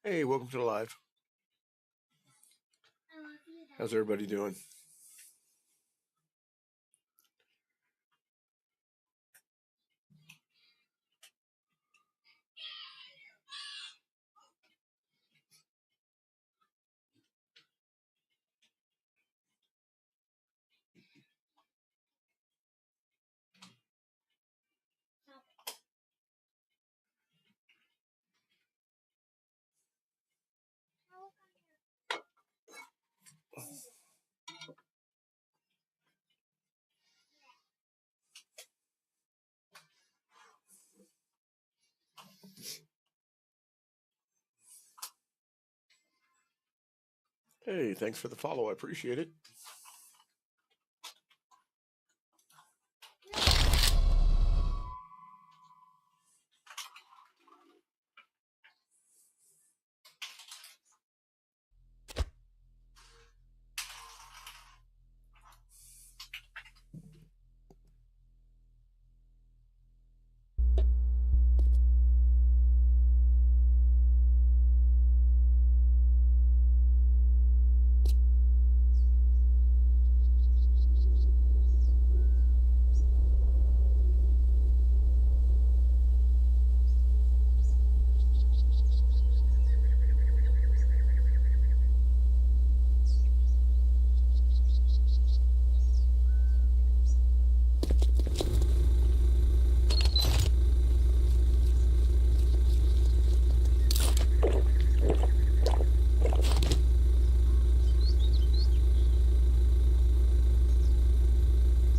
Hey, welcome to the live. How's everybody doing? Hey, thanks for the follow. I appreciate it.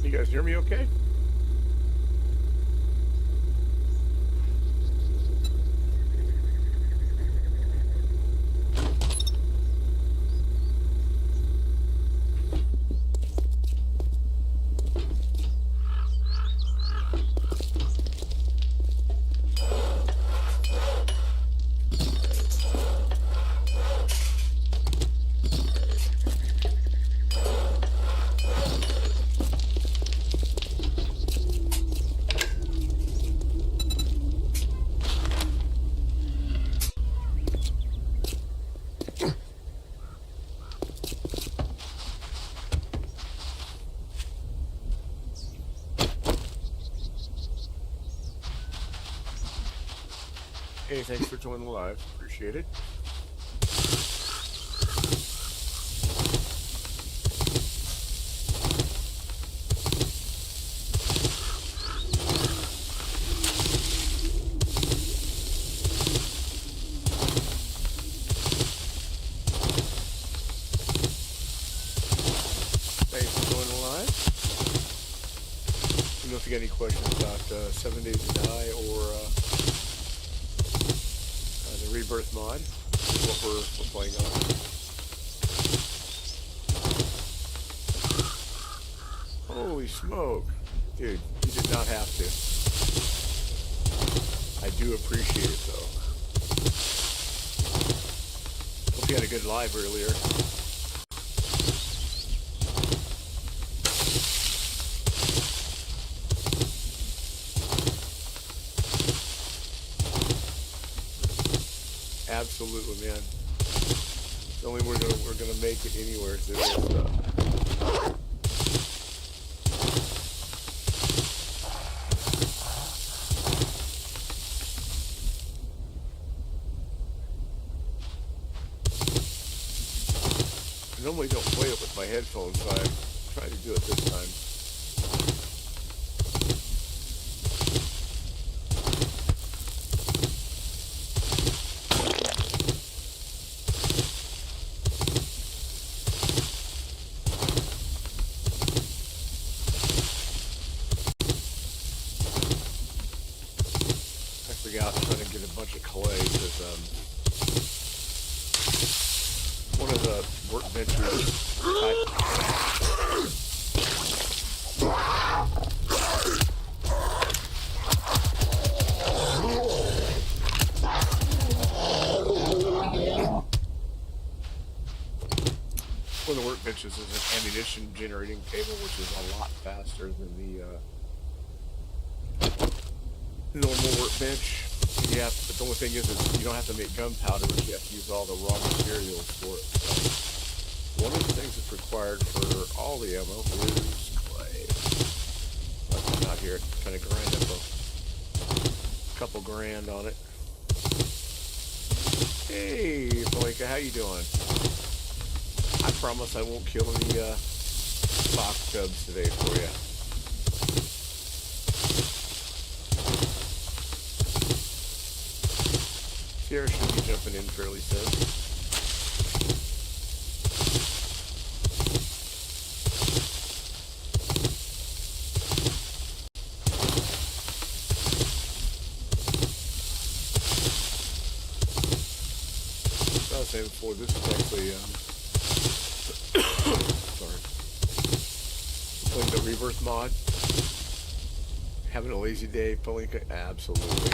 You guys hear me okay? Hey, thanks for joining the live. Appreciate it. Thanks for joining the live. Let me know if you got any questions about 7 Days to Die or the Rebirth mod. This is what we're playing on. Holy smoke. Dude, you did not have to. I do appreciate it, though. Hope you had a good live earlier. Absolutely, man. The only way we're gonna make it anywhere is this stuff. I normally don't play it with my headphones, but I'm trying to do it this time. Out trying to get a bunch of clay because one of the workbenches one of the workbenches is an ammunition generating table, which is a lot faster than the normal workbench. Yeah, but the only thing is you don't have to make gunpowder, but you have to use all the raw materials for it. So one of the things that's required for all the ammo is clay. I'll come out here and kind of grind up a couple grand on it. Hey, Blake, how you doing? I promise I won't kill any fox cubs today for you. Sierra should be jumping in fairly soon. As I was saying before, this is actually sorry, playing the Rebirth mod. Having a lazy day, pulling absolutely.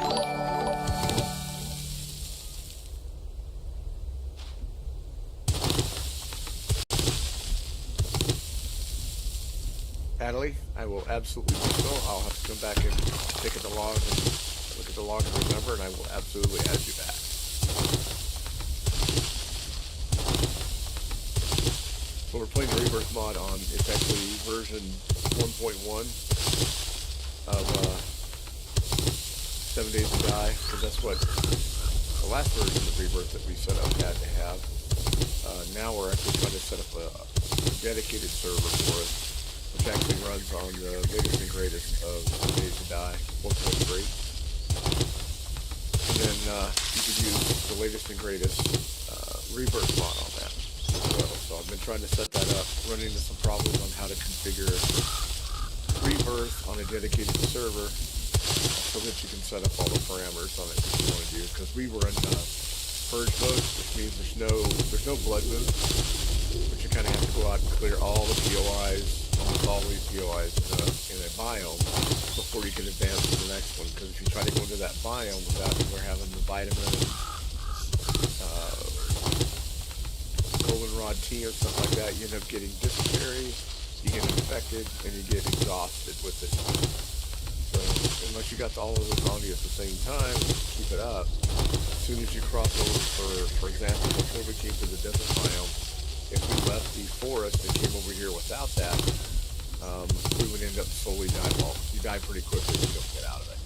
Natalie, I will absolutely do so. I'll have to come back and take at the log and look at the log and remember, and I will absolutely add you back. So we're playing the Rebirth mod on, it's actually version 1.1 of 7 Days to Die, because that's what the last version of Rebirth that we set up had to have. Now we're actually trying to set up a dedicated server for us, which actually runs on the latest and greatest of 7 Days to Die 1.3. And then you could use the latest and greatest Rebirth mod on that as well. So I've been trying to set that up, running into some problems on how to configure Rebirth on a dedicated server so that you can set up all the parameters on it that you want to do. Because we were in Purge mode, which means there's no blood moon, but you kind of have to go out and clear all the POIs, almost all the POIs in a biome before you can advance to the next one. Because if you try to go into that biome without either having the vitamin, goldenrod tea or something like that, you end up getting dysentery, you get infected, and you get exhausted with it. So unless you got all of those on you at the same time, keep it up. As soon as you cross over, for example, before we came to the desert biome, if we left the forest and came over here without that, we would end up slowly dying. Well, you die pretty quickly if you don't get out of it.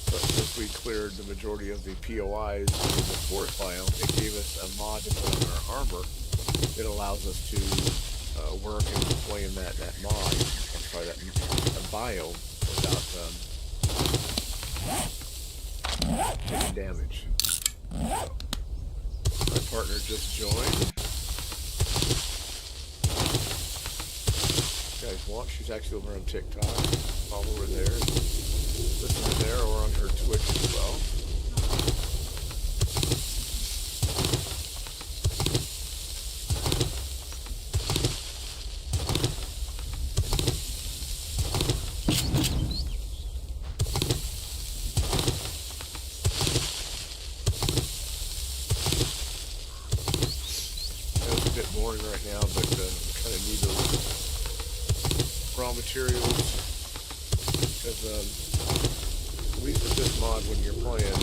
But since we cleared the majority of the POIs in the forest biome, it gave us a mod to put on our armor. It allows us to work and play in that mod, that biome without taking damage. So, my partner just joined. You guys watch, she's actually over on TikTok. Follow her there. Listen to there or on her Twitch as well. It's a bit boring right now, but kind of need those raw materials because at least with this mod, when you're playing,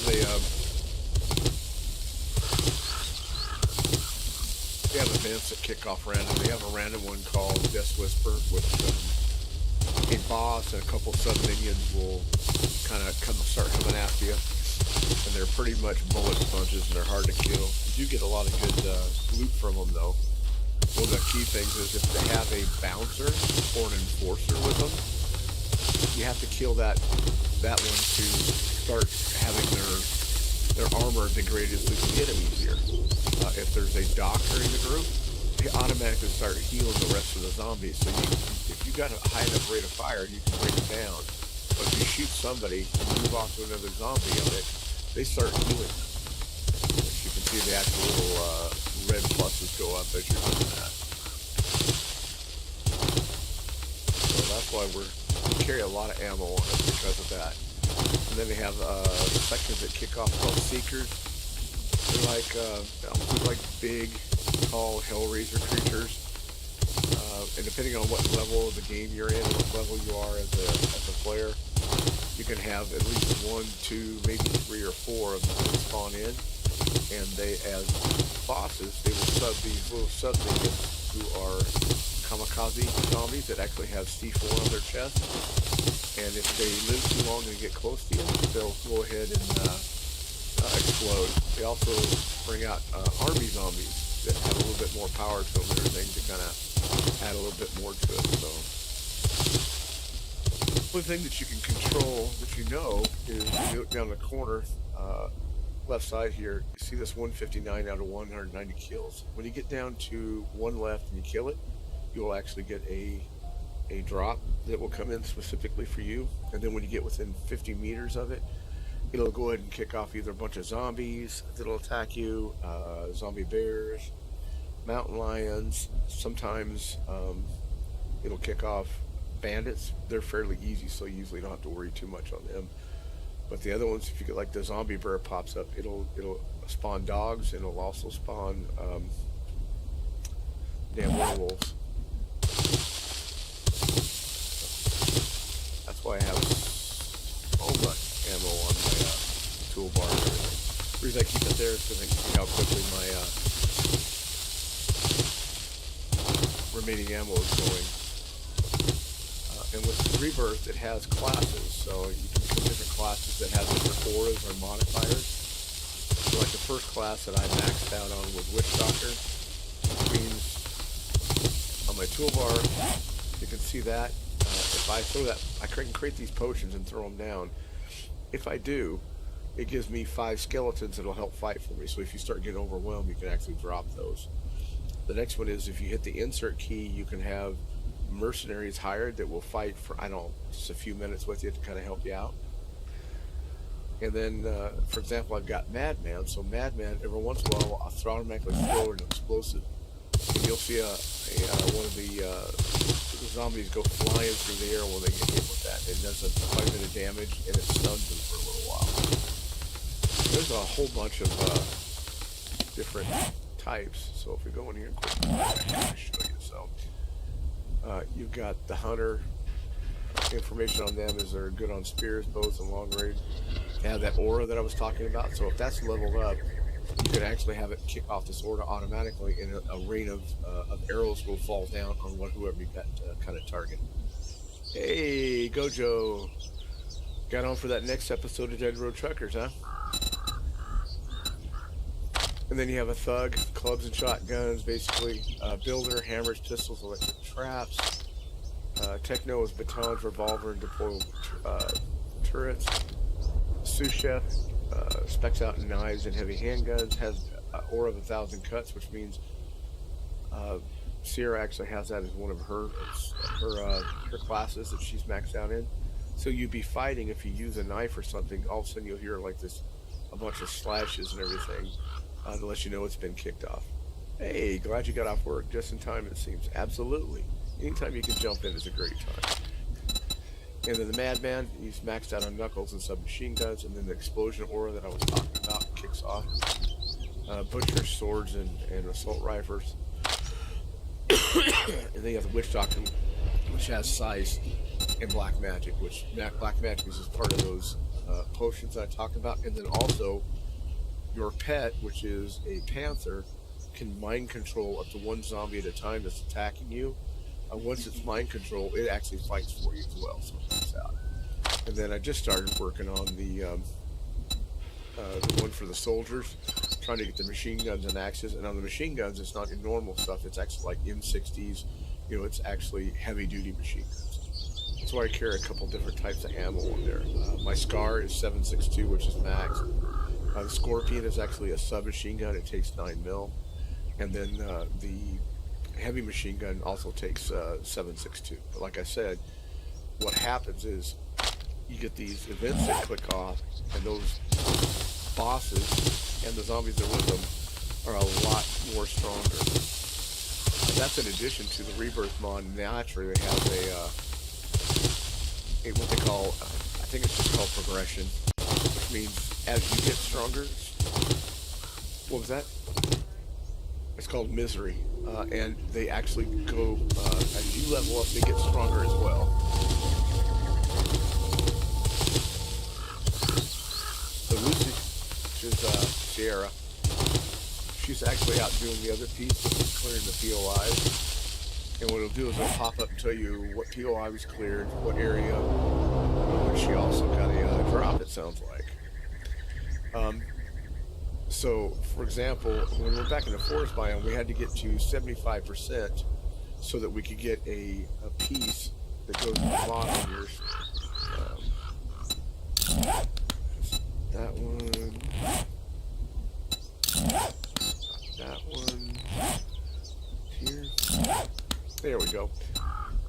they have events that kick off random. They have a random one called Death Whisper, which a boss and a couple sub-minions will kind of start coming after you, and they're pretty much bullet sponges and they're hard to kill. You do get a lot of good loot from them though. One of the key things is if they have a bouncer or an enforcer with them, you have to kill that one to start having their armor degraded so you can get them easier. If there's a doctor in the group, they automatically start healing the rest of the zombies. So if you got a high enough rate of fire, you can bring it down. But if you shoot somebody and move off to another zombie on it, they start healing. As you can see, the actual little red pluses go up as you're doing that. So that's why we carry a lot of ammo on us because of that. And then they have sections that kick off called Seekers. They're like big, tall Hellraiser creatures. And depending on what level of the game you're in, what level you are as a player, you can have at least one, two, maybe three or four of them that spawn in, and they, as bosses, they will sub these little sub minions who are kamikaze zombies that actually have C4 on their chest, and if they live too long and get close to you, they'll go ahead and explode. They also bring out army zombies that have a little bit more power to them and everything to kind of add a little bit more to it. So one thing that you can control that you know is you look down the corner, left side here, you see this 159 out of 190 kills. When you get down to one left and you kill it, you'll actually get a drop that will come in specifically for you. And then when you get within 50 meters of it, it'll go ahead and kick off either a bunch of zombies that'll attack you, zombie bears, mountain lions. Sometimes it'll kick off bandits. They're fairly easy, so you usually don't have to worry too much on them. But the other ones, if you get like the zombie bear pops up, it'll spawn dogs, and it'll also spawn damn werewolves. That's why I have so much ammo on my toolbar and everything. The reason I keep it there is because I can see how quickly my remaining ammo is going. And with Rebirth, it has classes, so you can pick different classes that have different auras or modifiers. So like the first class that I maxed out on was Witch Doctor, which means on my toolbar, you can see that. If I throw that, I can create these potions and throw them down. If I do, it gives me 5 skeletons that'll help fight for me. So if you start getting overwhelmed, you can actually drop those. The next one is if you hit the insert key, you can have mercenaries hired that will fight for, I don't know, just a few minutes with you to kind of help you out. And then, for example, I've got Madman. So Madman, every once in a while, I'll automatically throw an explosive, and you'll see one of the zombies go flying through the air when they get hit with that. It does quite a bit of damage, and it stuns them for a little while. There's a whole bunch of different types. So if we go in here quickly, I'll show you. So you've got the hunter. Information on them is they're good on spears, bows, and long range. They have that aura that I was talking about. So if that's leveled up, you can actually have it kick off this aura automatically, and a rain of arrows will fall down on whoever you got kind of target. Hey, Gojo, got on for that next episode of Dead Road Truckers, huh? And then you have a thug, clubs and shotguns, basically. Builder, hammers, pistols, electric traps. Techno is batons, revolver, and deployable turrets. Sous chef specs out knives and heavy handguns. Has aura of 1,000 cuts, which means Sierra actually has that as one of her classes that she's maxed out in. So you'd be fighting if you use a knife or something. All of a sudden you'll hear like a bunch of slashes and everything to let you know it's been kicked off. Hey, glad you got off work just in time, it seems. Absolutely. Anytime you can jump in is a great time. And then the Madman, he's maxed out on knuckles and submachine guns, and then the explosion aura that I was talking about kicks off. Butchers, swords, and assault rifles. And then you have the Witch Doctor, which has size and black magic, which black magic is part of those potions that I talked about. And then also your pet, which is a panther, can mind control up to one zombie at a time that's attacking you. Once it's mind control, it actually fights for you as well, so it works out. And then I just started working on the one for the soldiers, trying to get the machine guns and axes. And on the machine guns, it's not your normal stuff. It's actually like M60s. You know, it's actually heavy-duty machine guns. That's why I carry a couple different types of ammo on there. My Scar is 7.62, which is max. The Scorpion is actually a submachine gun. It takes 9 mil. And then the heavy machine gun also takes 7.62. But like I said, what happens is you get these events that click off, and those bosses and the zombies that are with them are a lot more stronger. That's in addition to the Rebirth mod. Naturally, they have a what they call, I think it's just called progression, which means as you get stronger. What was that? It's called Misery, and they actually go, as you level up, they get stronger as well. Sierra. She's actually out doing the other piece, which is clearing the POIs. And what it'll do is it'll pop up and tell you what POI was cleared, what area, which she also got a drop, it sounds like. So, for example, when we're back in the forest biome, we had to get to 75% so that we could get a piece that goes to the bottom here. That one. That one. Here. There we go.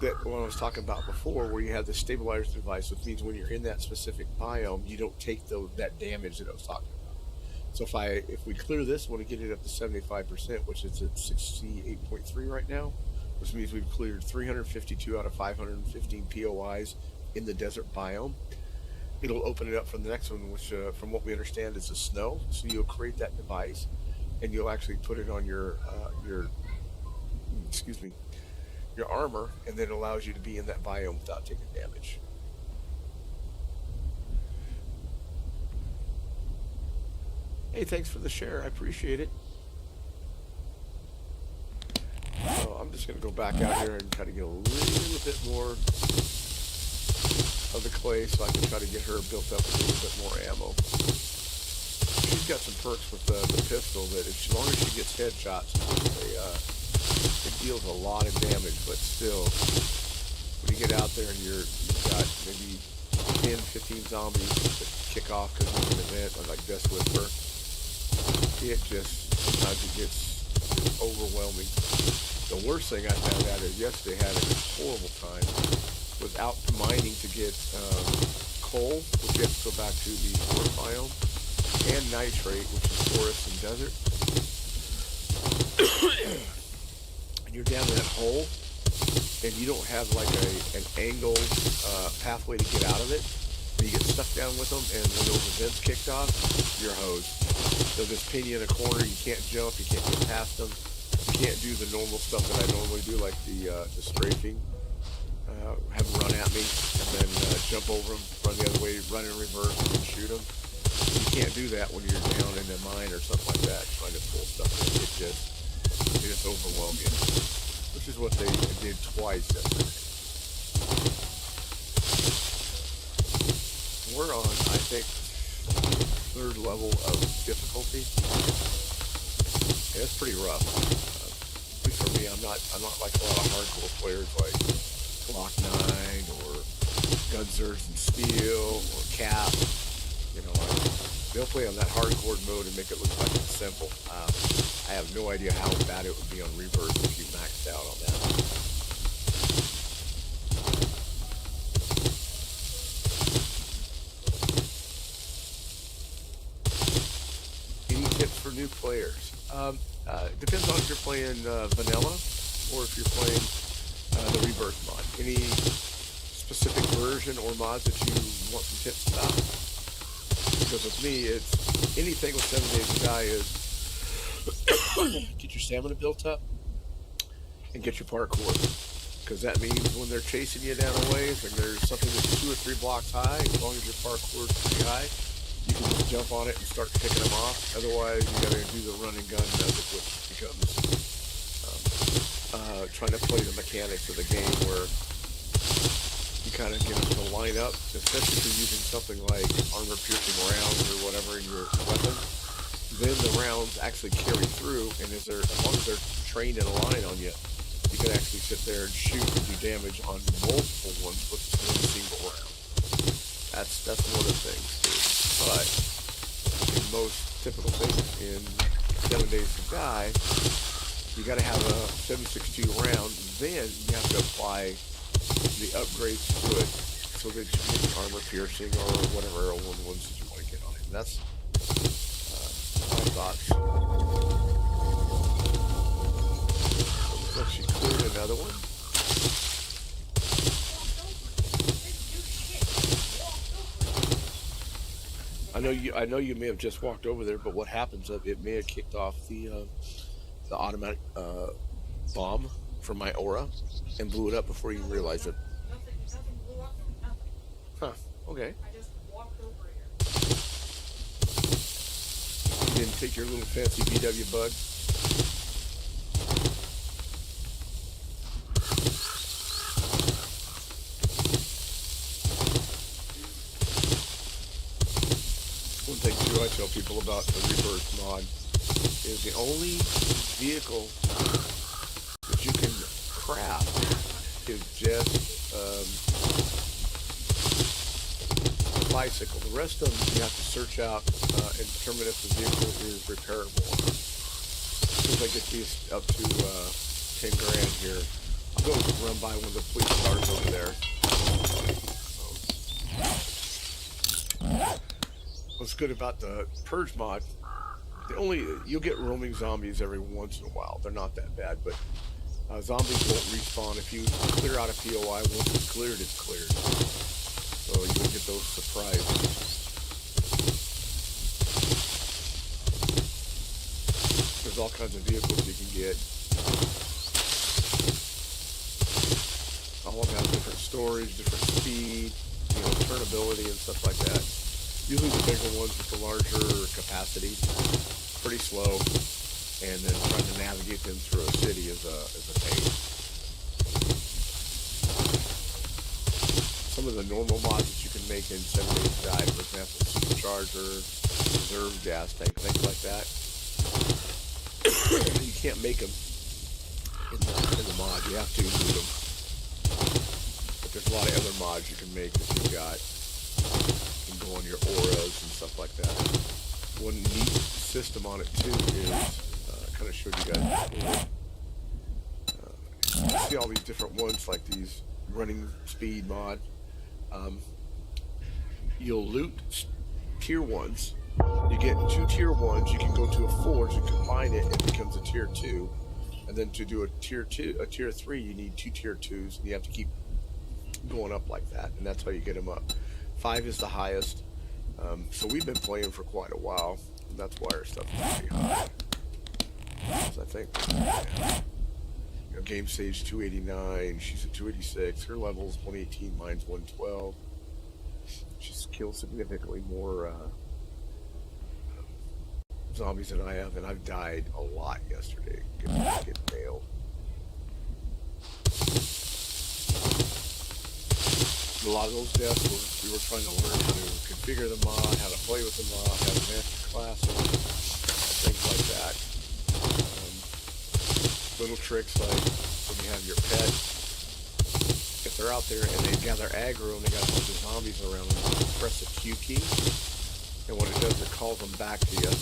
That what I was talking about before, where you have the stabilizer device, which means when you're in that specific biome, you don't take that damage that I was talking about. So if we clear this, want to get it up to 75%, which is at 68.3 right now, which means we've cleared 352 out of 515 POIs in the desert biome. It'll open it up for the next one, which, from what we understand, is the snow. So you'll create that device, and you'll actually put it on your armor, and then it allows you to be in that biome without taking damage. Hey, thanks for the share. I appreciate it. So I'm just going to go back out here and try to get a little bit more of the clay so I can try to get her built up with a little bit more ammo. She's got some perks with the pistol that as long as she gets headshots, it deals a lot of damage, but still, when you get out there and you've got maybe 10, 15 zombies that kick off because of an event, or like Death Whisper, sometimes it gets overwhelming. The worst thing I found out is yesterday I had a horrible time. Was out mining to get coal, which you have to go back to the forest biome, and nitrate, which is forest and desert. And you're down in that hole, and you don't have like an angled pathway to get out of it. You get stuck down with them, and when those events kicked off, you're hosed. They'll just pin you in a corner. You can't jump. You can't get past them. You can't do the normal stuff that I normally do, like the strafing. Have them run at me, and then jump over them, run the other way, run in reverse, and shoot them. You can't do that when you're down in a mine or something like that, trying to pull stuff in. It just overwhelms you, which is what they did twice yesterday. We're on, I think, third level of difficulty. And it's pretty rough. At least for me, I'm not like a lot of hardcore players like Glock 9 or Gunsers and Steel or Cap. They'll play on that hardcore mode and make it look like it's simple. I have no idea how bad it would be on Rebirth if you maxed out on that. Any tips for new players? Depends on if you're playing vanilla or if you're playing the Rebirth mod. Any specific version or mods that you want some tips about? Because with me, it's anything with 7 Days to Die is get your stamina built up and get your parkour. Because that means when they're chasing you down a ways and there's something that's 2 or 3 blocks high, as long as your parkour is pretty high, you can just jump on it and start picking them off. Otherwise, you got to do the run and gun method, which becomes trying to play the mechanics of the game where you kind of get them to line up, especially if you're using something like armor-piercing rounds or whatever in your weapon. Then the rounds actually carry through, and as long as they're trained in a line on you, you can actually sit there and shoot and do damage on multiple ones with one single round. That's one of the things, too. But the most typical thing in 7 Days to Die, you got to have a 7.62 round. Then you have to apply the upgrades to it so that you can get the armor piercing or whatever ones that you want to get on it. And that's my thoughts. Looks like she cleared another one. I know you may have just walked over there, but what happens is it may have kicked off the automatic bomb from my aura and blew it up before you realized it. Nothing blew up from nothing. Huh, okay. I just walked over here. Then take your little fancy VW bug. One thing too I tell people about the Rebirth mod is the only vehicle that you can craft is just a bicycle. The rest of them you have to search out and determine if the vehicle is repairable or not. As soon as I get these up to 10 grand here, I'll go run by one of the police cars over there. What's good about the Purge mod, you'll get roaming zombies every once in a while. They're not that bad, but zombies won't respawn. If you clear out a POI, once it's cleared, it's cleared. So you will get those surprises. There's all kinds of vehicles you can get. All of them have different storage, different speed, turnability and stuff like that. Usually the bigger ones with the larger capacity, pretty slow, and then trying to navigate them through a city is a pain. Some of the normal mods that you can make in 7 Days to Die, for example, supercharger, reserve gas tank, things like that, you can't make them in the mod. You have to use them. But there's a lot of other mods you can make that you've got. Go on your auras and stuff like that. One neat system on it too is kind of showed you guys before. You see all these different ones like these running speed mod. You'll loot tier 1s. You get 2 tier 1s. You can go to a forge and combine it. It becomes a tier 2. And then to do a tier 3, you need 2 tier 2s. And you have to keep going up like that. And that's how you get them up. 5 is the highest, so we've been playing for quite a while, and that's why our stuff is pretty high. I think, game stage 289, she's at 286, her level's 118, mine's 112. She's killed significantly more zombies than I have, and I've died a lot yesterday, getting nailed. A lot of those deaths we were trying to learn how to configure the mod, how to play with the mod, how to master classes, things like that. Little tricks like when you have your pet, if they're out there and they gather aggro and they got a bunch of zombies around them, you press the Q key, and what it does, it calls them back to you.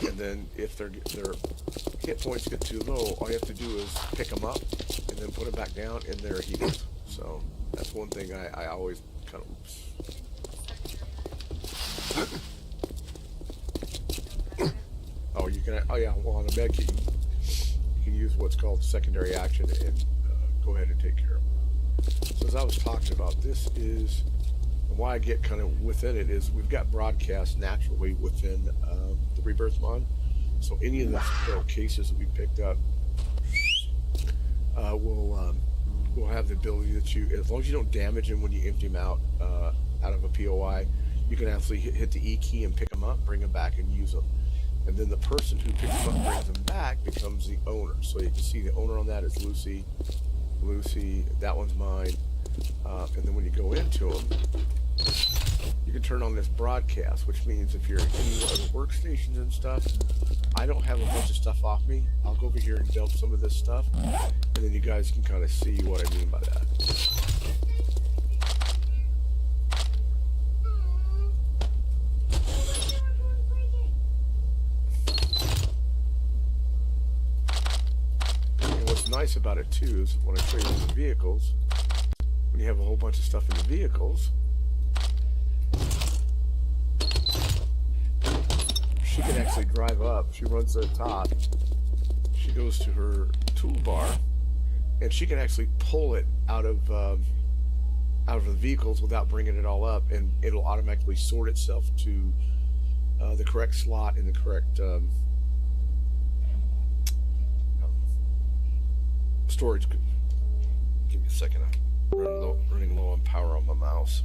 And then if their hit points get too low, all you have to do is pick them up and then put them back down, and they're healed. So that's one thing I always kind of well, on a med kit you can use what's called secondary action and go ahead and take care of them. So as I was talking about, this is why I get kind of within it is we've got broadcast naturally within the Rebirth mod. So any of the cases that we picked up will have the ability that you, as long as you don't damage them when you empty them out of a POI, you can actually hit the E key and pick them up, bring them back, and use them. And then the person who picks them up and brings them back becomes the owner. So you can see the owner on that is Lucy, that one's mine. And then when you go into them, you can turn on this broadcast, which means if you're in any other workstations and stuff, I don't have a bunch of stuff off me. I'll go over here and dump some of this stuff, and then you guys can kind of see what I mean by that. And what's nice about it too is when I show you the vehicles, when you have a whole bunch of stuff in the vehicles, she can actually drive up. She runs to the top. She goes to her toolbar, and she can actually pull it out of the vehicles without bringing it all up, and it'll automatically sort itself to the correct slot in the correct storage. Give me a second. I'm running low on power on my mouse.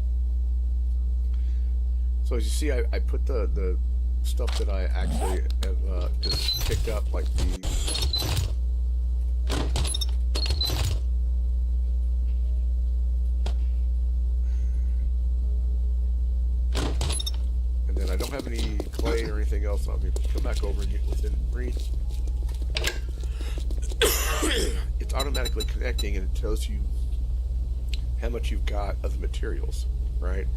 So as you see, I put the stuff that I actually have just picked up, like the and then I don't have any clay or anything else on me. Come back over and get within reach. It's automatically connecting, and it tells you how much you've got of the materials, right?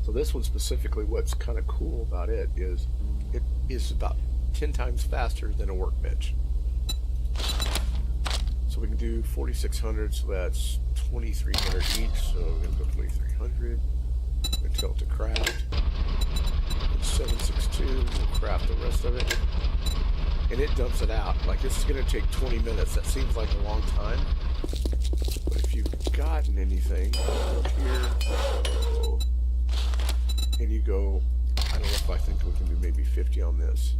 So this one specifically, what's kind of cool about it is about 10 times faster than a workbench. So we can do 4,600, so that's 2,300 each. So we're going to go 2,300. We're going to tell it to craft. It's 762. We'll craft the rest of it. And it dumps it out. Like, this is going to take 20 minutes. That seems like a long time. But if you've gotten anything, go here, and you go, I don't know if I think we can do maybe 50 on this.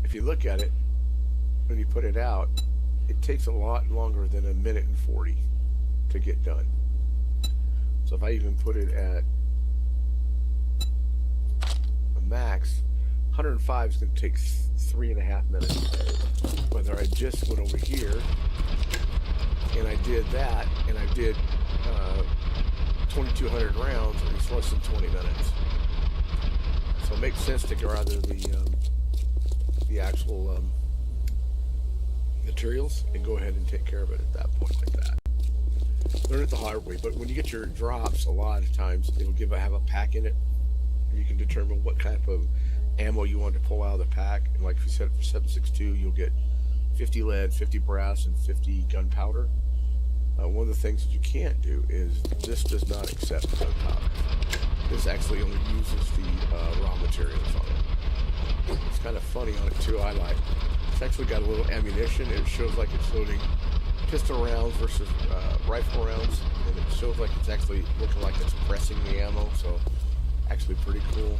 If you look at it, when you put it out, it takes a lot longer than 1:40 to get done. So if I even put it at a max, 105 is going to take 3.5 minutes. Whether I just went over here and I did that, and I did 2,200 rounds, it's less than 20 minutes. So it makes sense to go rather the actual materials and go ahead and take care of it at that point like that. Learn it the hard way, but when you get your drops, a lot of times it'll have a pack in it. You can determine what type of ammo you want to pull out of the pack, and like if you set it for 7.62, you'll get 50 lead, 50 brass, and 50 gunpowder. One of the things that you can't do is this does not accept gunpowder. This actually only uses the raw materials on it. It's kind of funny on it too. I like it's actually got a little ammunition, and it shows like it's loading pistol rounds versus rifle rounds, and it shows like it's actually looking like it's pressing the ammo. So actually pretty cool.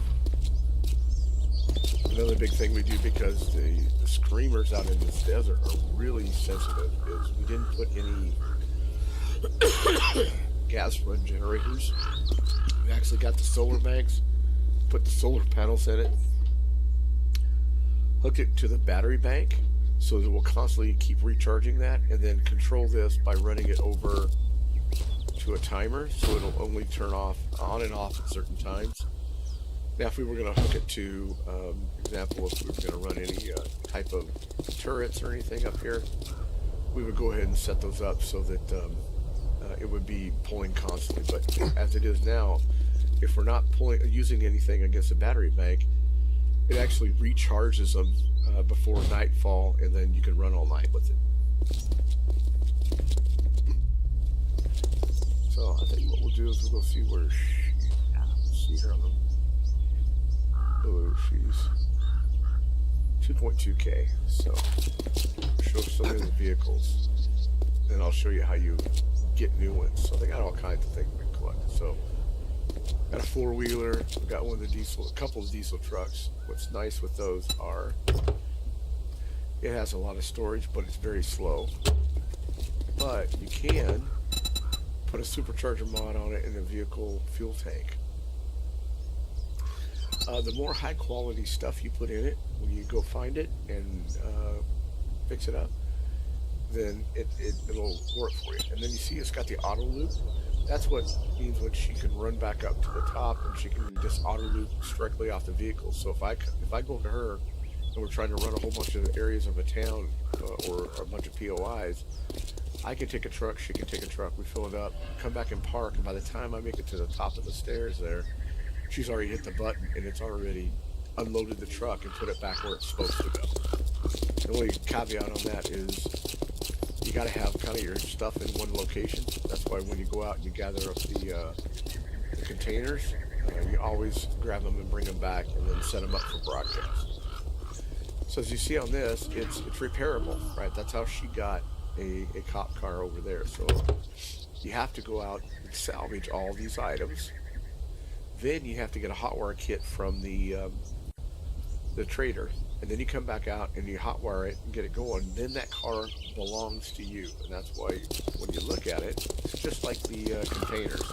Another big thing we do, because the screamers out in this desert are really sensitive, is we didn't put any gas run generators. We actually got the solar banks, put the solar panels in it, hooked it to the battery bank so that we'll constantly keep recharging that, and then control this by running it over to a timer so it'll only turn off on and off at certain times. Now, if we were going to hook it to, example, if we were going to run any type of turrets or anything up here, we would go ahead and set those up so that it would be pulling constantly. But as it is now, if we're not using anything against the battery bank, it actually recharges them before nightfall, and then you can run all night with it. So I think what we'll do is we'll go see where see her on them. Oh, she's 2.2K. So show some of the vehicles, and I'll show you how you get new ones. So they got all kinds of things we can collect. So got a 4-wheeler. We got one of the diesel, a couple of diesel trucks. What's nice with those are it has a lot of storage, but it's very slow. But you can put a supercharger mod on it in a vehicle fuel tank. The more high quality stuff you put in it, when you go find it and fix it up, then it'll work for you. And then you see it's got the auto loop. That's what means when she can run back up to the top, and she can just auto loop directly off the vehicle. So if I go to her and we're trying to run a whole bunch of areas of a town or a bunch of POIs, I can take a truck, she can take a truck, we fill it up, come back and park, and by the time I make it to the top of the stairs there, she's already hit the button, and it's already unloaded the truck and put it back where it's supposed to go. The only caveat on that is you got to have kind of your stuff in one location. That's why when you go out and you gather up the containers, you always grab them and bring them back, and then set them up for broadcast. So as you see on this, it's repairable, right? That's how she got a cop car over there. So you have to go out and salvage all these items. Then you have to get a hotwire kit from the trader, and then you come back out and you hotwire it and get it going. Then that car belongs to you, and that's why when you look at it, it's just like the containers.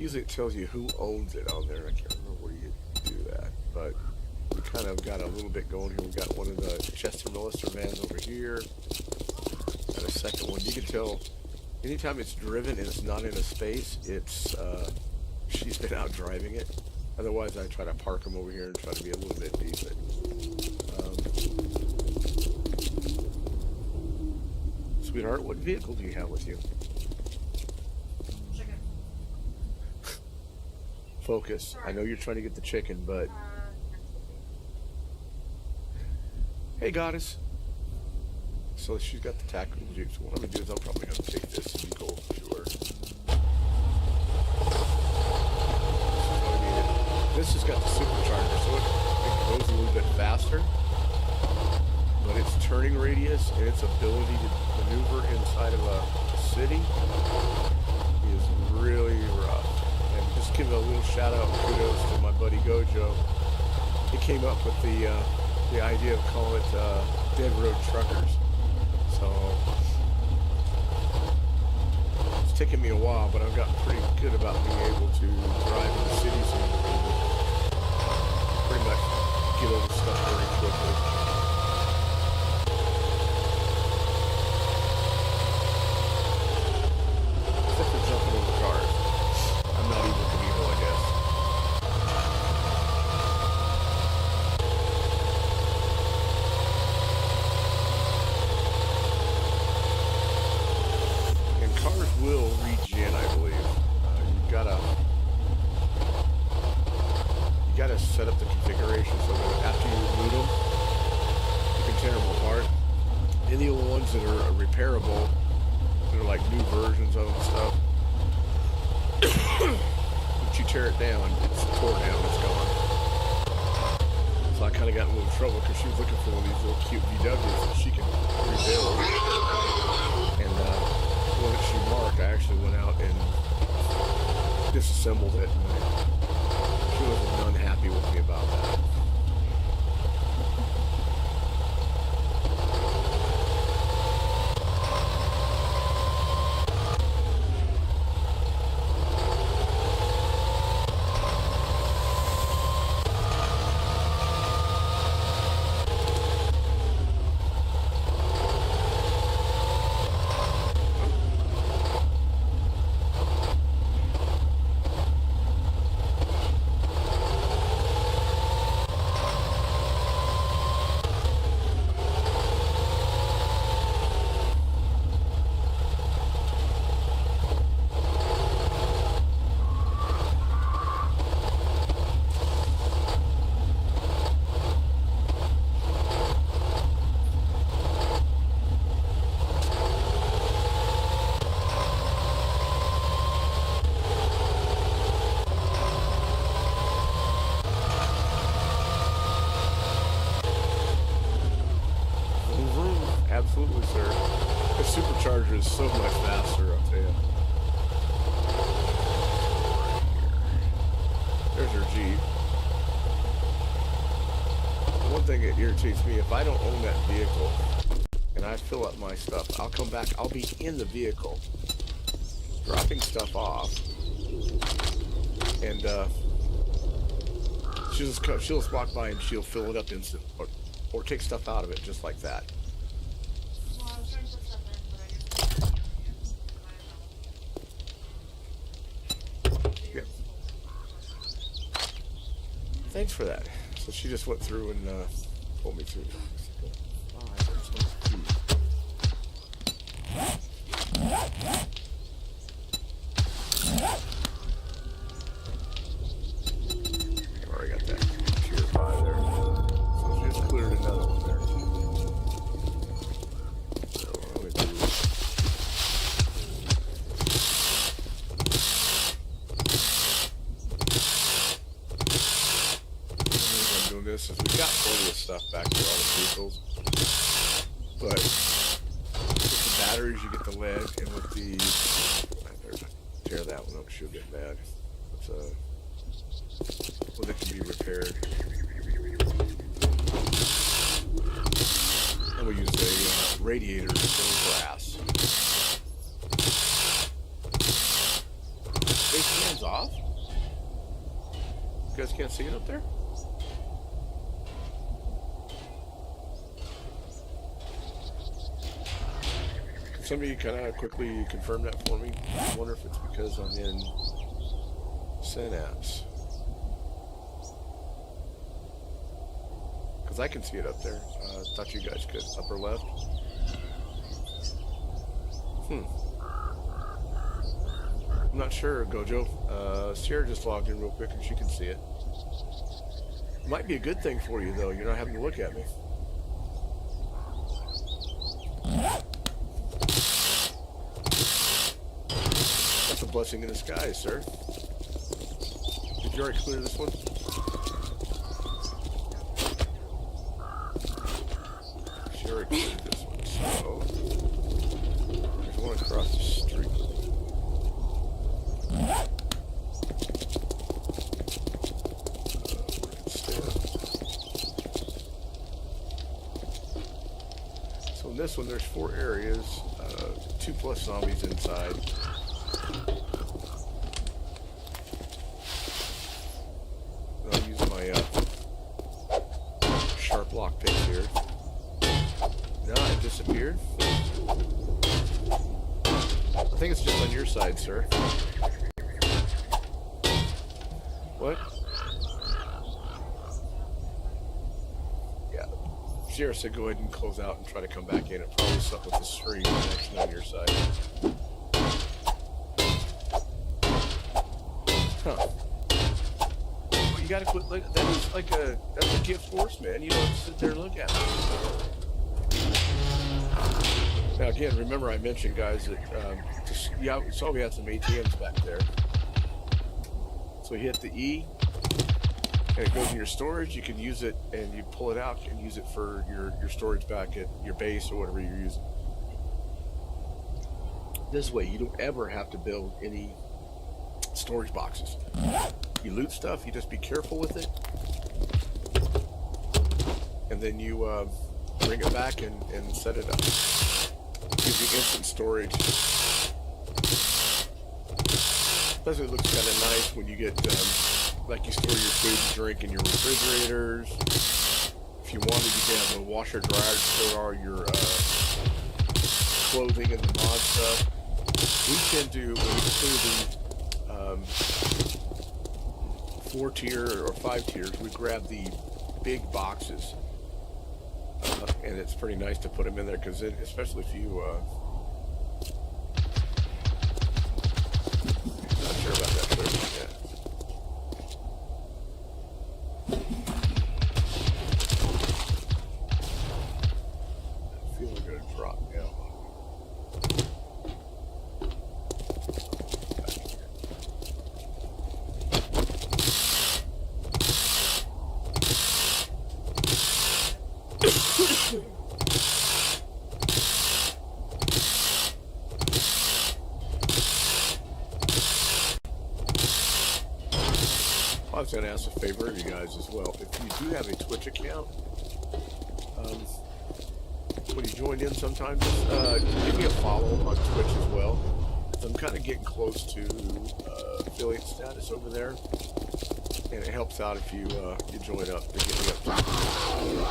Usually it tells you who owns it on there. I can't remember where you do that, but we kind of got a little bit going here. We got one of the Chester Melissa vans over here. Got a second one. You can tell anytime it's driven and it's not in a space, it's she's been out driving it. Otherwise, I try to park them over here and try to be a little bit decent. Sweetheart, what vehicle do you have with you? Chicken. Focus. I know you're trying to get the chicken, but... Hey, Goddess. So she's got the tactical juke. So what I'm going to do is I'm probably going to take this and go to her. This has got the supercharger, so it goes a little bit faster. But its turning radius and its ability to maneuver inside of a city is really rough. And just give a little shout out and kudos to my buddy Gojo. He came up with the idea of calling it Dead Road Truckers. So it's taken me a while, but I've gotten pretty good about being able to drive in the cities and pretty much get over stuff very quickly. Except for jumping over cars. I'm not Evil Knievel, I guess. And cars will regen, I believe. You gotta set up the configuration so that after you loot them, you can tear them apart. Any of the ones that are repairable, that are like new versions of them and stuff, once you tear it down, it's tore down, it's gone. So I kind of got in a little trouble because she was looking for one of these little cute VWs that she can rebuild. And the one that she marked, I actually went out and disassembled it. And she wasn't unhappy with me about that. Absolutely, sir. The supercharger is so much faster, I'll tell you. There's her Jeep. One thing that irritates me, if I don't own that vehicle and I fill up my stuff, I'll come back, I'll be in the vehicle dropping stuff off, and she'll just walk by and she'll fill it up instant, or take stuff out of it just like that. Well, I was trying to put stuff in, but I didn't. Yeah. Thanks for that. So she just went through and pulled me through. I've already got that tier 5 there. So she just cleared another one there. So what I'm gonna do I'm doing this is we've got plenty of stuff back to all the vehicles, but with the batteries you get the lead, and with the tear that one up, she'll get mad. It's well, they can be repaired. And we use a radiator to fill grass. They can hands off? You guys can't see it up there? Can somebody kind of quickly confirm that for me? I wonder if it's because I'm in Synapse. Because I can see it up there. I thought you guys could. Upper left. I'm not sure, Gojo. Sierra just logged in real quick and she can see it. Might be a good thing for you, though. You're not having to look at me. That's a blessing in disguise, sir. Did you already clear this one? She already cleared this one, so... There's one across the street. So in this one, there's 4 areas, 2+ zombies inside. I'll use my sharp lockpick here. No, it disappeared. I think it's just on your side, sir. What? Yeah. Sierra said go ahead and close out and try to come back in. It probably something with the stream actually on your side. Huh. Well, you gotta quit. Like, that is like that's a gift horse, man. You don't have to sit there and look at it. Now again, remember I mentioned, guys, that yeah, we saw we had some ATMs back there. So you hit the E, and it goes in your storage. You can use it, and you pull it out and use it for your storage back at your base or whatever you're using. This way, you don't ever have to build any storage boxes. You loot stuff, you just be careful with it, and then you bring it back and set it up. Gives you instant storage. Especially it looks kind of nice when you get, like you store your food and drink in your refrigerators. If you wanted, you can have a washer dryer to store all your clothing and the mod stuff. We tend to, when we clear the 4-tier or 5 tiers, we grab the big boxes. And it's pretty nice to put them in there, because especially if you not sure about that clear yet. I feel we're going to drop now. I was going to ask a favor of you guys as well. If you do have a Twitch account, when you join in sometimes, give me a follow on Twitch as well. I'm kind of getting close to affiliate status over there, and it helps out if you join up to get me up to.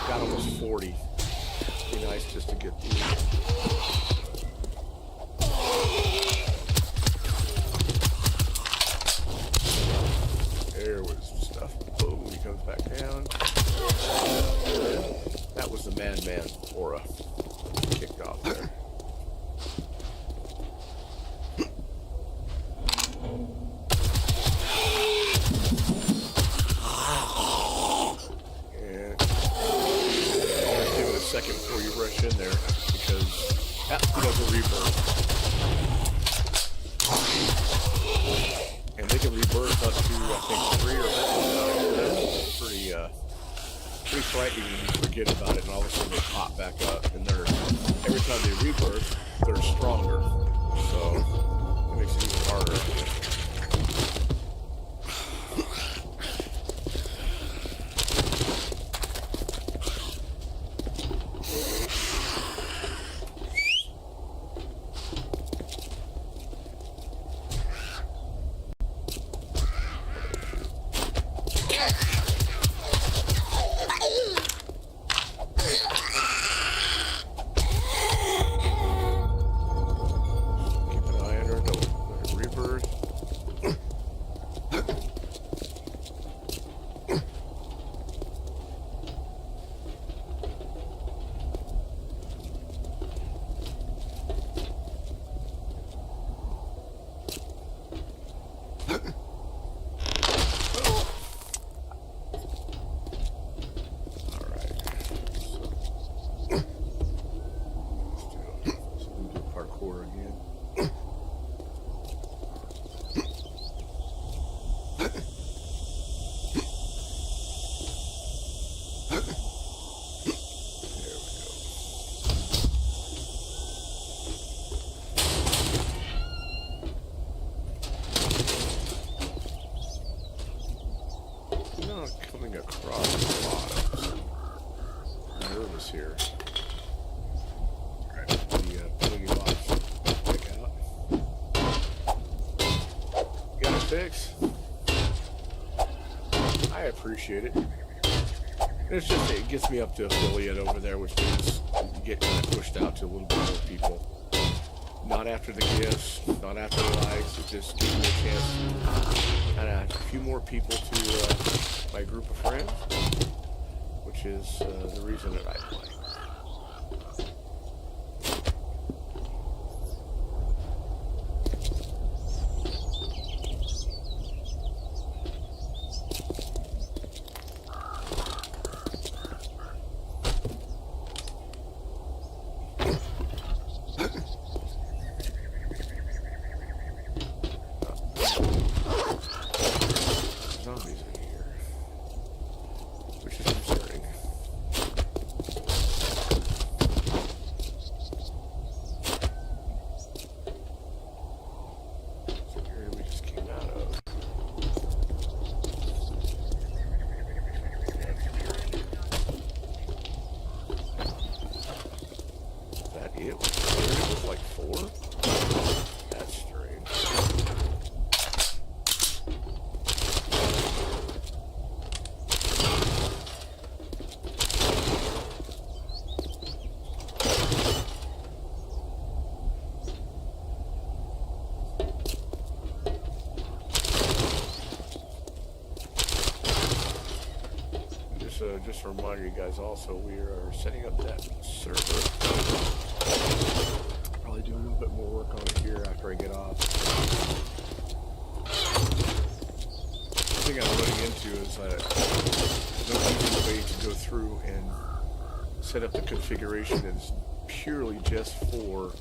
Got almost 40. It'd be nice just to get the. There was the stuff. Boom, he comes back down. That was the madman aura kicked off there. And I'll give it a second before you rush in there, because that was a rebirth. And they can rebirth up to, I think, 3 or 4 times. That's pretty frightening when you forget about it, and all of a sudden they pop back up, and every time they rebirth, they're stronger. So it makes it even harder. not coming across a lot. I'm nervous here. Alright, the penalty box. Check out. Got a fix. I appreciate it. It's just, it gets me up to affiliate over there, which means you get kind of pushed out to a little bit more people. Not after the gifts, not after the likes, it just gives me a chance to add a few more people to my group of friends, which is the reason that I play. Just to remind you guys also, we are setting up that server. Probably do a little bit more work on it here after I get off. The thing I'm running into is that there's no easy way to go through and set up the configuration that's purely just for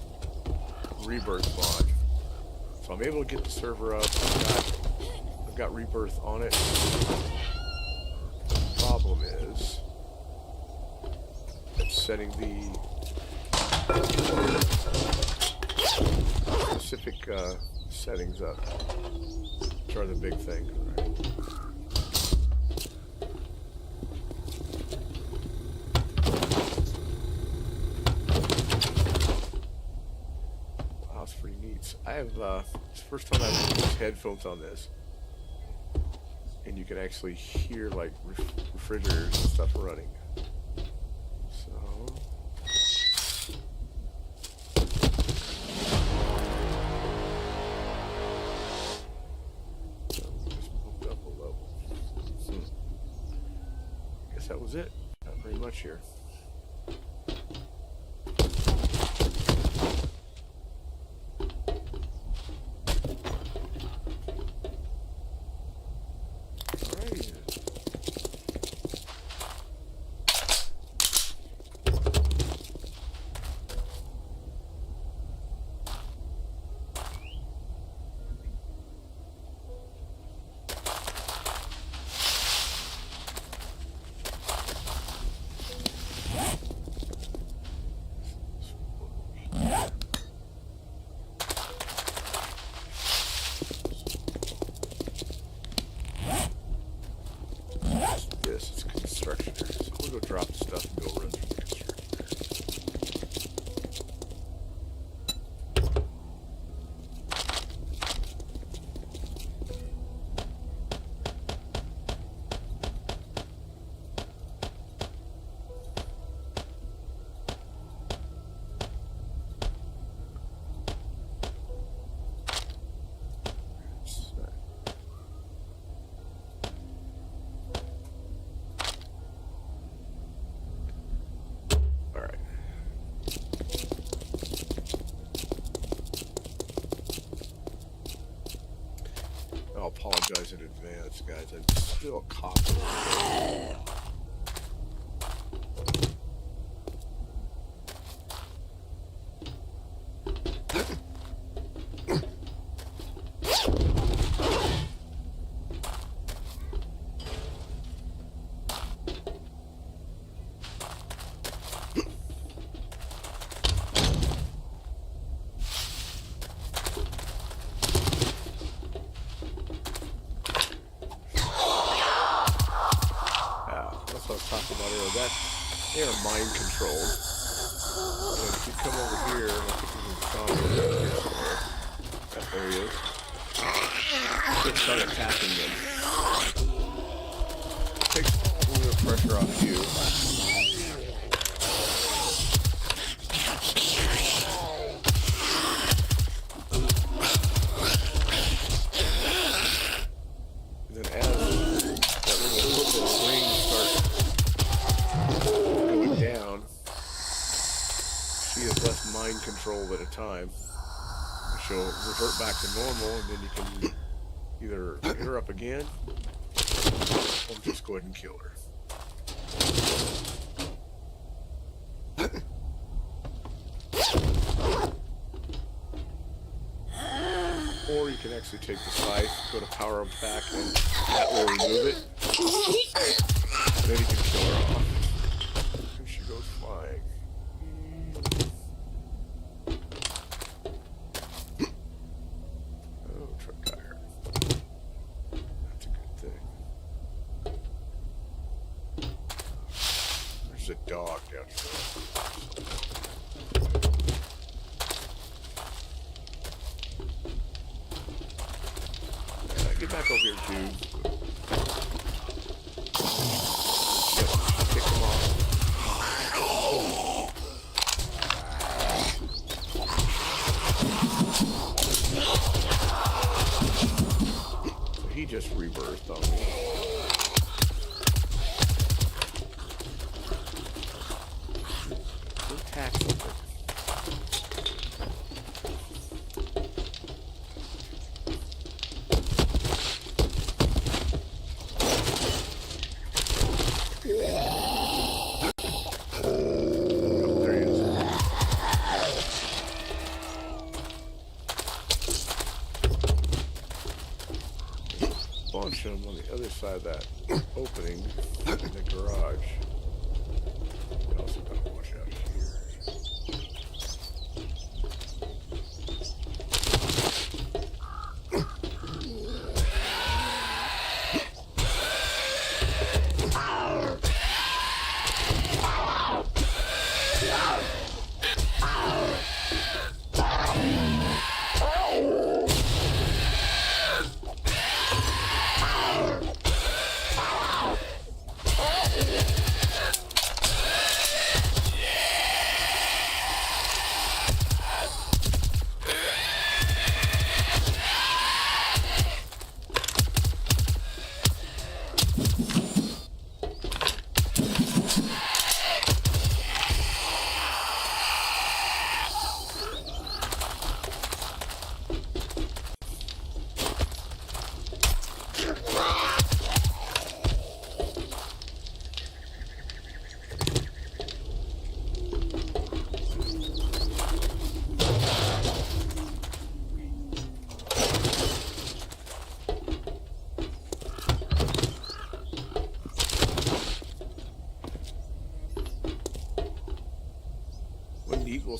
Rebirth mod. So I'm able to get the server up. I've got Rebirth on it. Problem is setting the specific settings up, which are the big thing. Wow, it's pretty neat. I have it's the first time I've used headphones on this. And you can actually hear like refrigerators and stuff running. So just moved up a level. Guess that was it. Not very much here. It's construction area, so we'll go drop the stuff and go run through the construction I apologize in advance, guys. I'm still coughing. was talking about earlier, that they are mind controlled. And if you come over here, I think you can here somewhere. There he is. Just start attacking them. Takes a little bit of pressure off you. And then as that little ring starts going down, she has less mind control at a time. She'll revert back to normal, and then you can either hit her up again or just go ahead and kill her. Or you can actually take the scythe, go to power back, and that will remove it. Then you can kill her off. And she goes flying. There's a dog down here. Get back over here, dude. Kick him off. So he just rebirthed on me. Attack something. There he is. Bunch of them on the other side of that opening in the garage. You also gotta watch out here.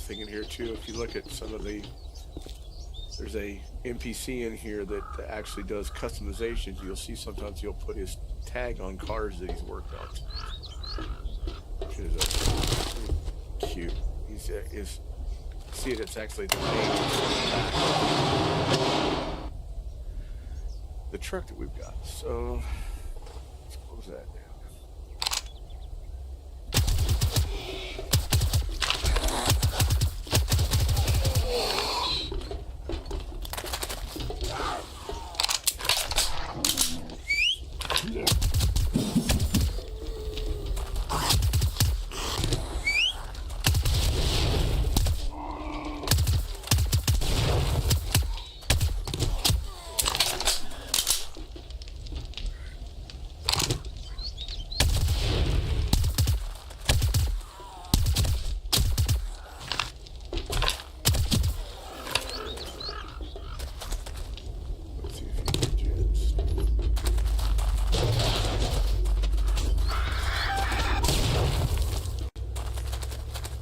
Thing in here too. If you look at some of the, there's a NPC in here that actually does customizations. You'll see sometimes he'll put his tag on cars that he's worked on, which is pretty cute. He's see it. It's actually the name the truck that we've got. So let's close that down.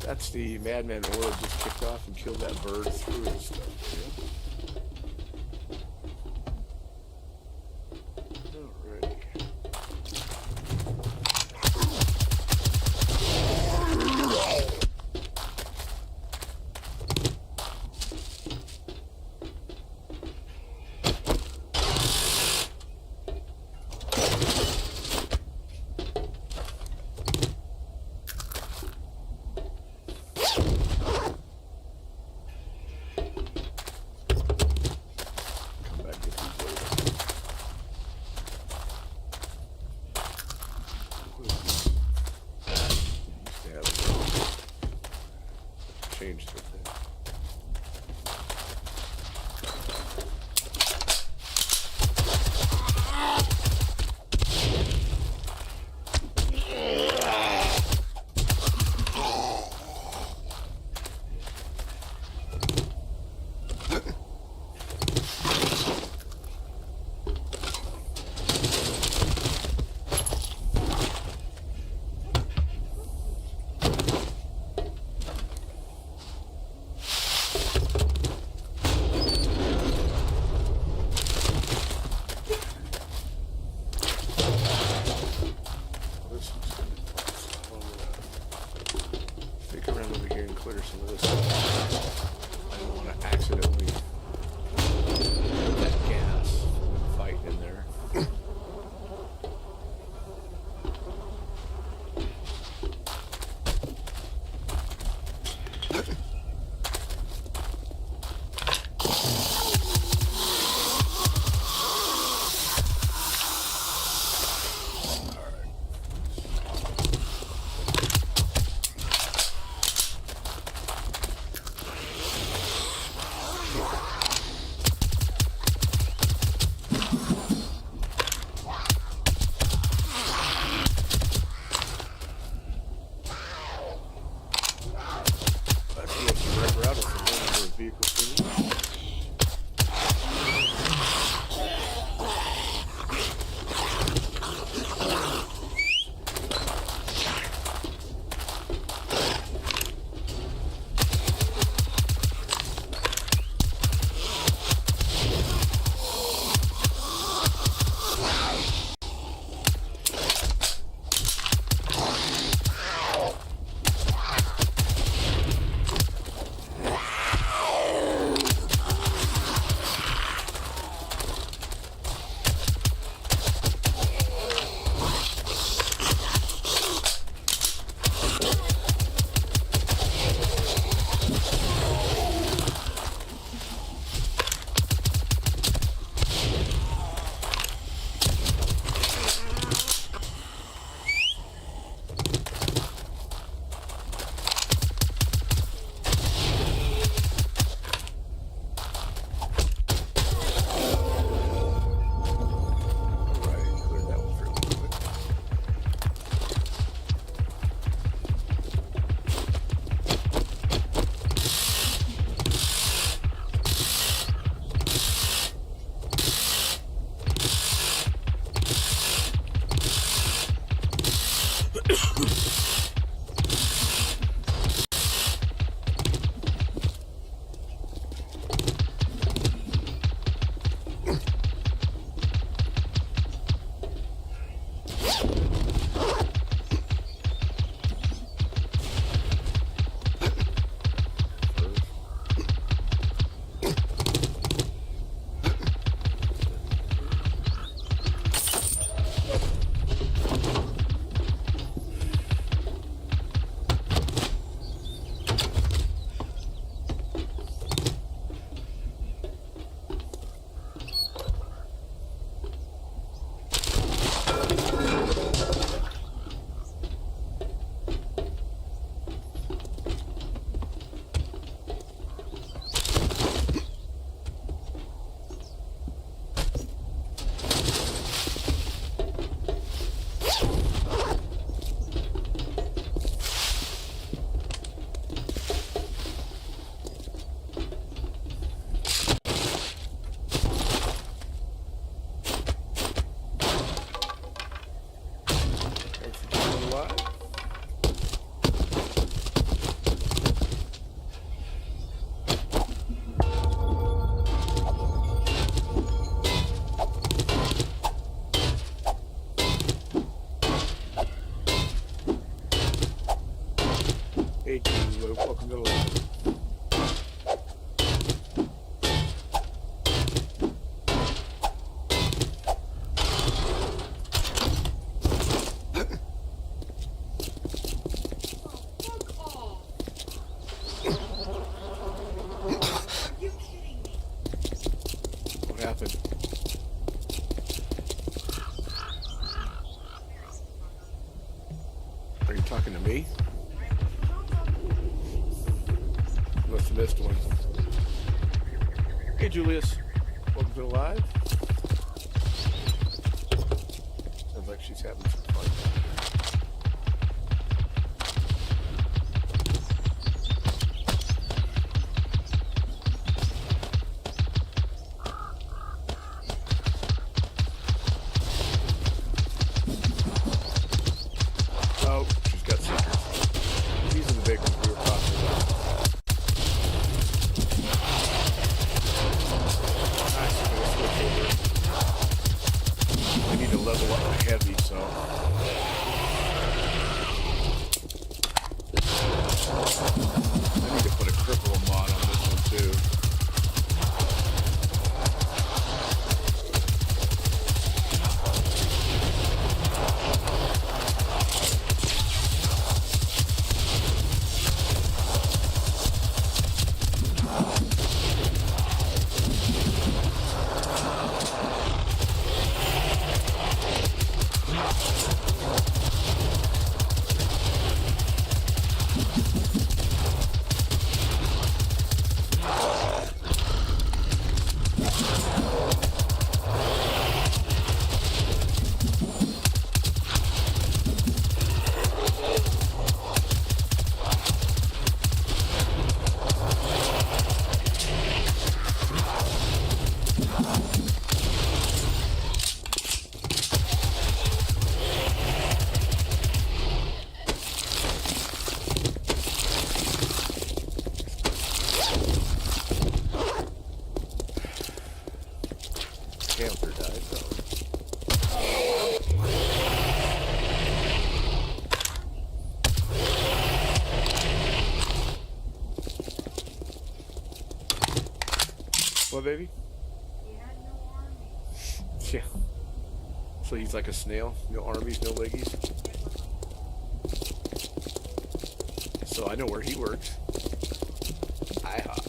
That's the Madman Oil just kicked off and killed that bird through and stuff. Yeah. Alrighty. Welcome to the live. Fuck off. Are you kidding me? What happened? Are you talking to me? Must have missed one. Hey, Julius. Welcome to the live. Sounds like she's having some fun. Oh, she's got secrets. These are the big ones we were talking about. I need to level up my heavy, so I need to put a cripple mod on this one too. Panther died, What, baby? He had no army. Yeah. So he's like a snail? No armies, no leggies? So I know where he works. IHOP.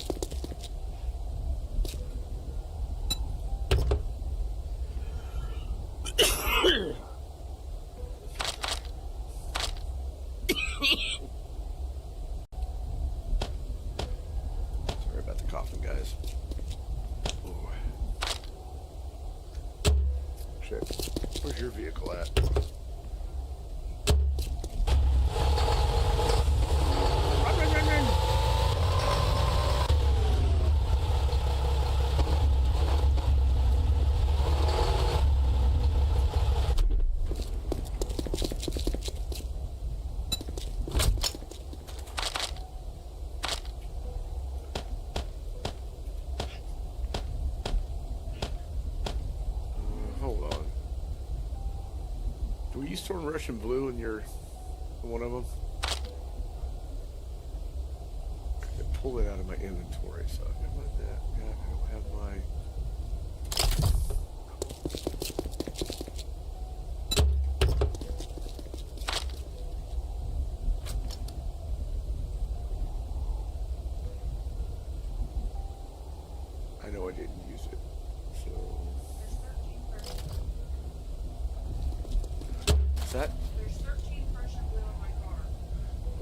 Sorry about the coughing, guys. Ooh. Check. Where's your vehicle at? Run, run, run, run. Were you storing Russian blue in your one of them? I pulled it out of my inventory, so I got that. Yeah, I don't have my. I know I didn't use it, so. Is that? There's 13 Russian blue on my car.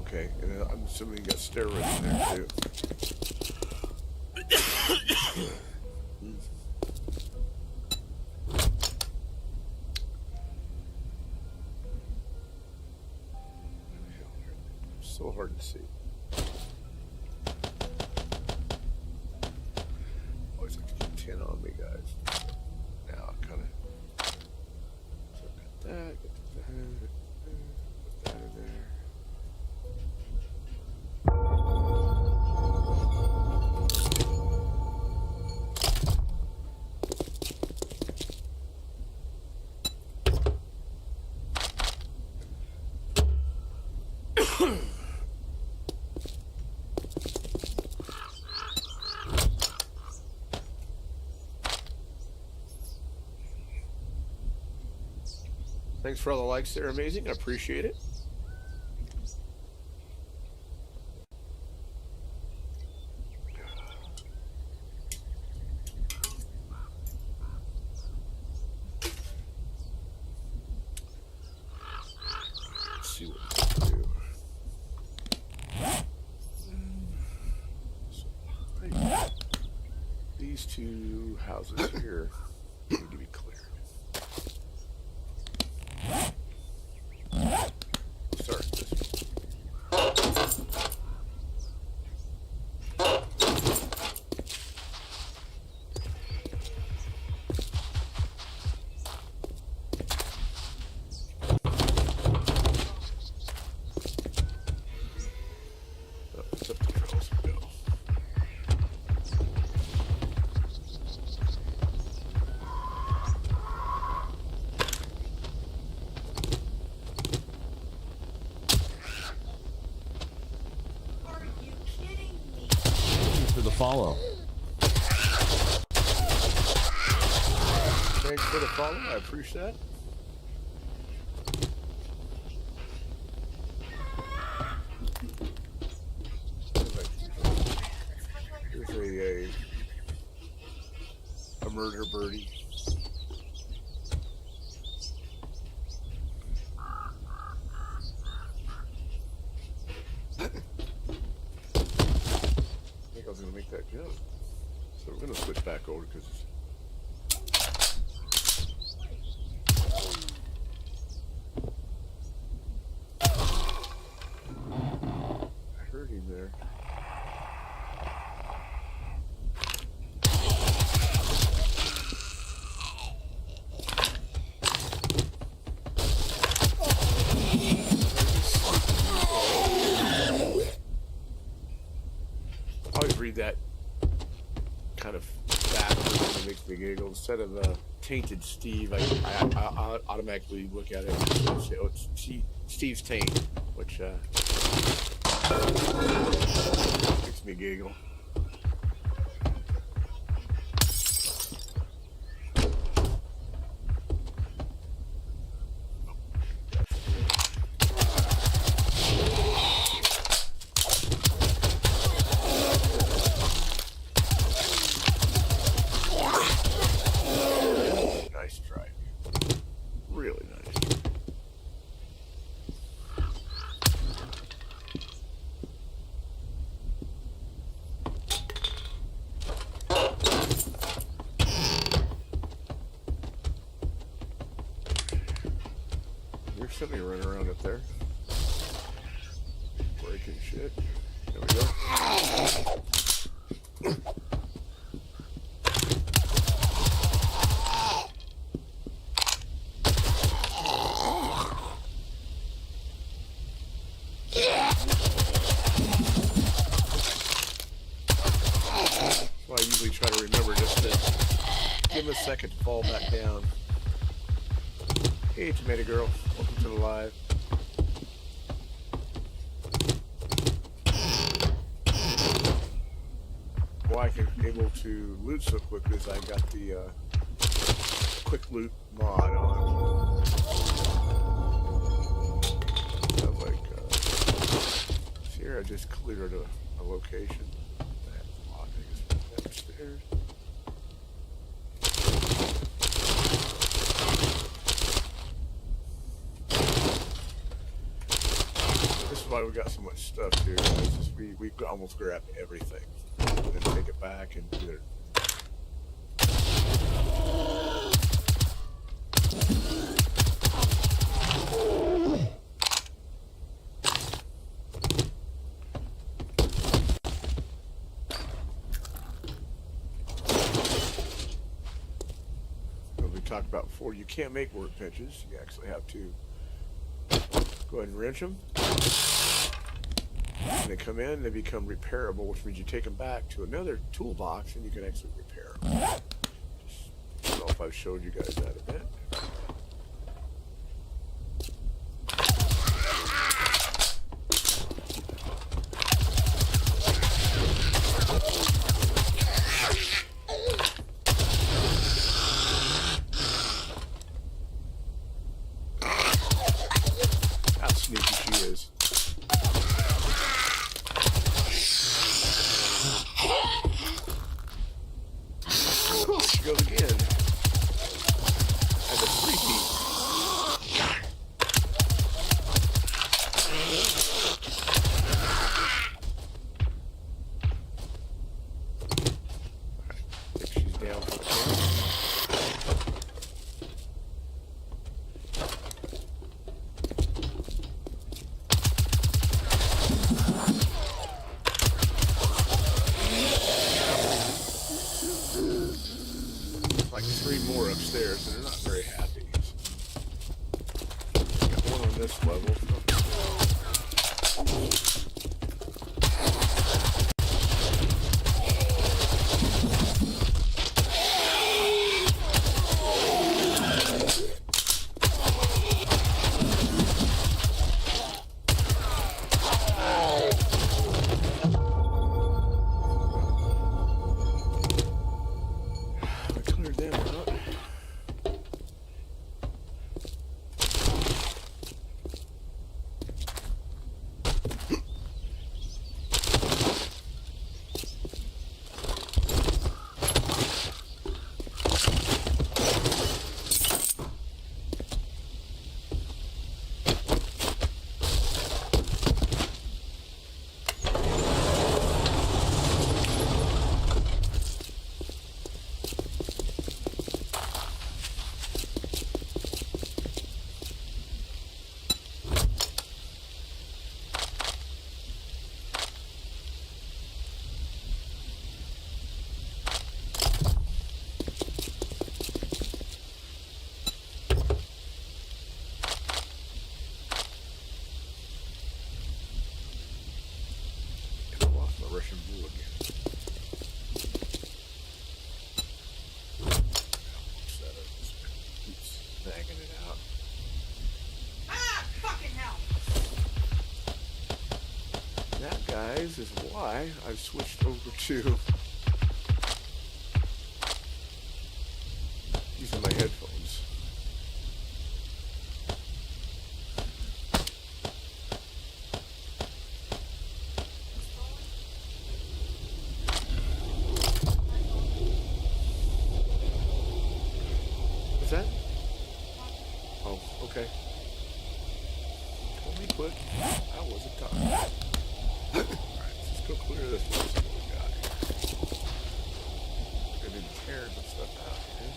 Okay, and I'm assuming you got steroids in there too. So hard to see. Always have to keep 10 on me, guys. Now I kind of. So got that, got that, put that in there. Thanks for all the likes. They're amazing. I appreciate it. Let's see what we can do. So, these two houses here need to be cleared. Start this one. Oh, it's up to girls to go. Are you kidding me? Thanks for the follow. Thanks for the follow. I appreciate that. Here's a murder birdie. I think I was going to make that jump. So we're going to switch back over because it's. I heard him there. I always read that kind of backwards and it makes me giggle. Instead of tainted Steve, I automatically look at it and say, oh, it's Steve's taint, which makes me giggle. Nice try. Really nice. There's somebody running around up there. Breaking shit. There we go. So I usually try to remember just to give him a second to fall back down. Hey, Tomato Girl. Welcome to the live. Why I'm able to loot so quickly is I got the quick loot mod on. I was like, here I just cleared a location. That's locked. I guess it's upstairs. This is why we got so much stuff here, guys. We almost grabbed everything. And then take it back and put it. As we talked about before, you can't make workbenches. You actually have to go ahead and wrench them. When they come in, they become repairable, which means you take them back to another toolbox and you can actually repair them. Just, I don't know if I've showed you guys that a bit. How sneaky she is. She goes again. As a three-peat. I think she's down for the count. Like 3 more upstairs, and they're not very happy. Got one on this level. I cleared them out. And I lost my Russian blue again. Set up this way. Keeps snagging it out. Ah, fucking hell! That, guys, is why I've switched over to using my headphones. What's that? Oh, okay. Told me quit. I wasn't talking. Alright, let's go clear this one. See what we got here. Gonna do the tears and stuff out here.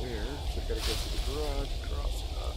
Where? So I gotta go to the garage, cross it up.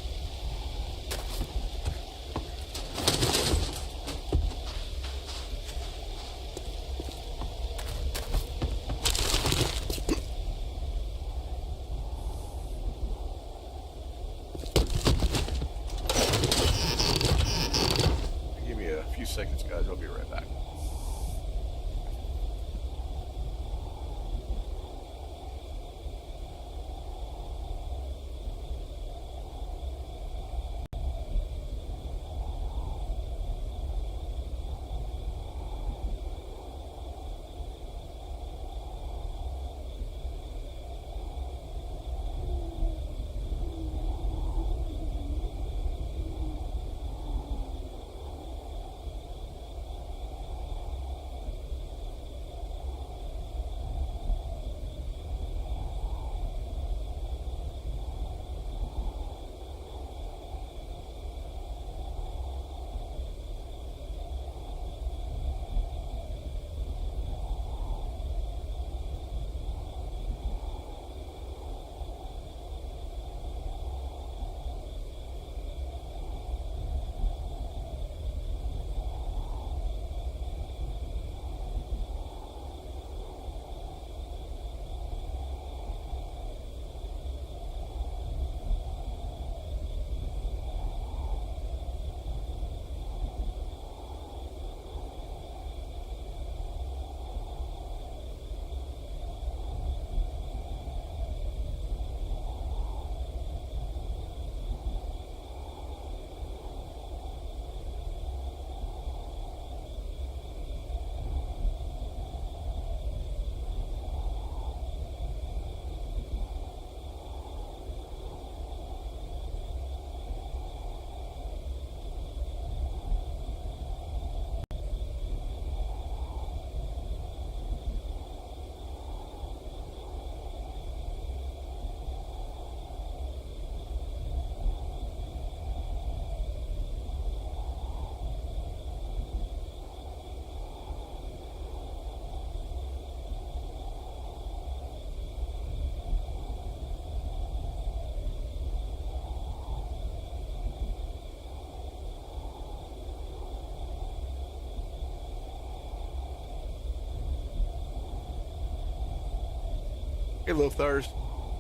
Hey, Lothars.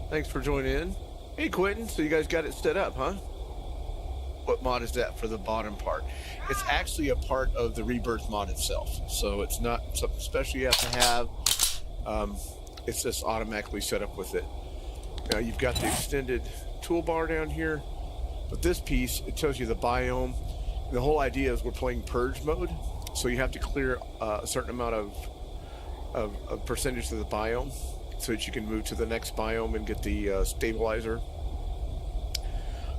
Thanks for joining in. Hey, Quentin. So you guys got it set up, huh? What mod is that for the bottom part? It's actually a part of the Rebirth mod itself. So it's not something special you have to have. It's just automatically set up with it. Now you've got the extended toolbar down here. But this piece, it tells you the biome. And the whole idea is we're playing Purge mode. So you have to clear a certain amount of percentage of the biome so that you can move to the next biome and get the stabilizer.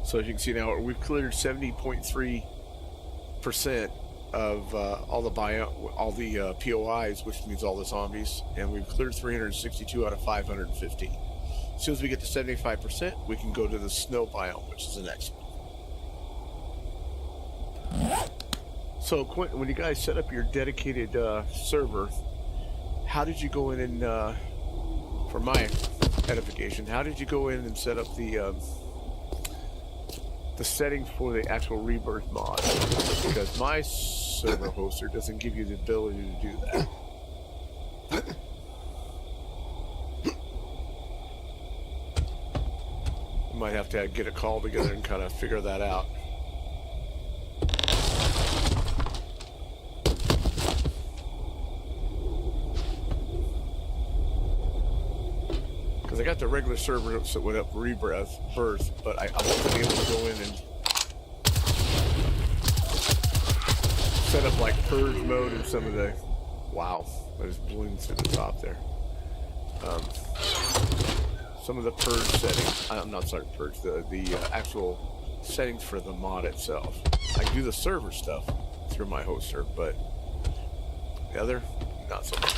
So as you can see now, we've cleared 70.3% of all the POIs, which means all the zombies, and we've cleared 362 out of 550. As soon as we get to 75%, we can go to the snow biome, which is the next one. So, Quentin, when you guys set up your dedicated server, how did you go in and, for my edification, how did you go in and set up the settings for the actual Rebirth mod? Because my server hoster doesn't give you the ability to do that. You might have to get a call together and kind of figure that out. Because I got the regular server that went up Rebirth, but I wasn't able to go in and set up like Purge mode and some of the... Wow, I just ballooned through the top there. Some of the Purge settings. I'm not sorry, Purge. The actual settings for the mod itself. I can do the server stuff through my hoster, but the other, not so much.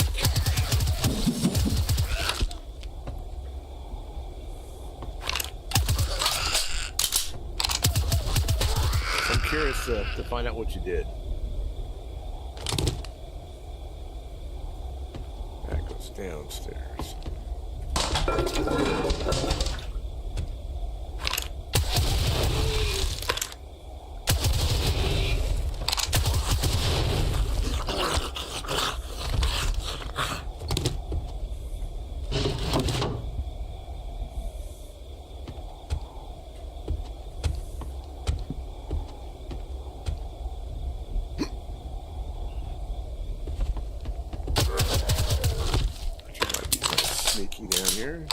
I'm curious to find out what you did. That goes downstairs. Sneaky down here.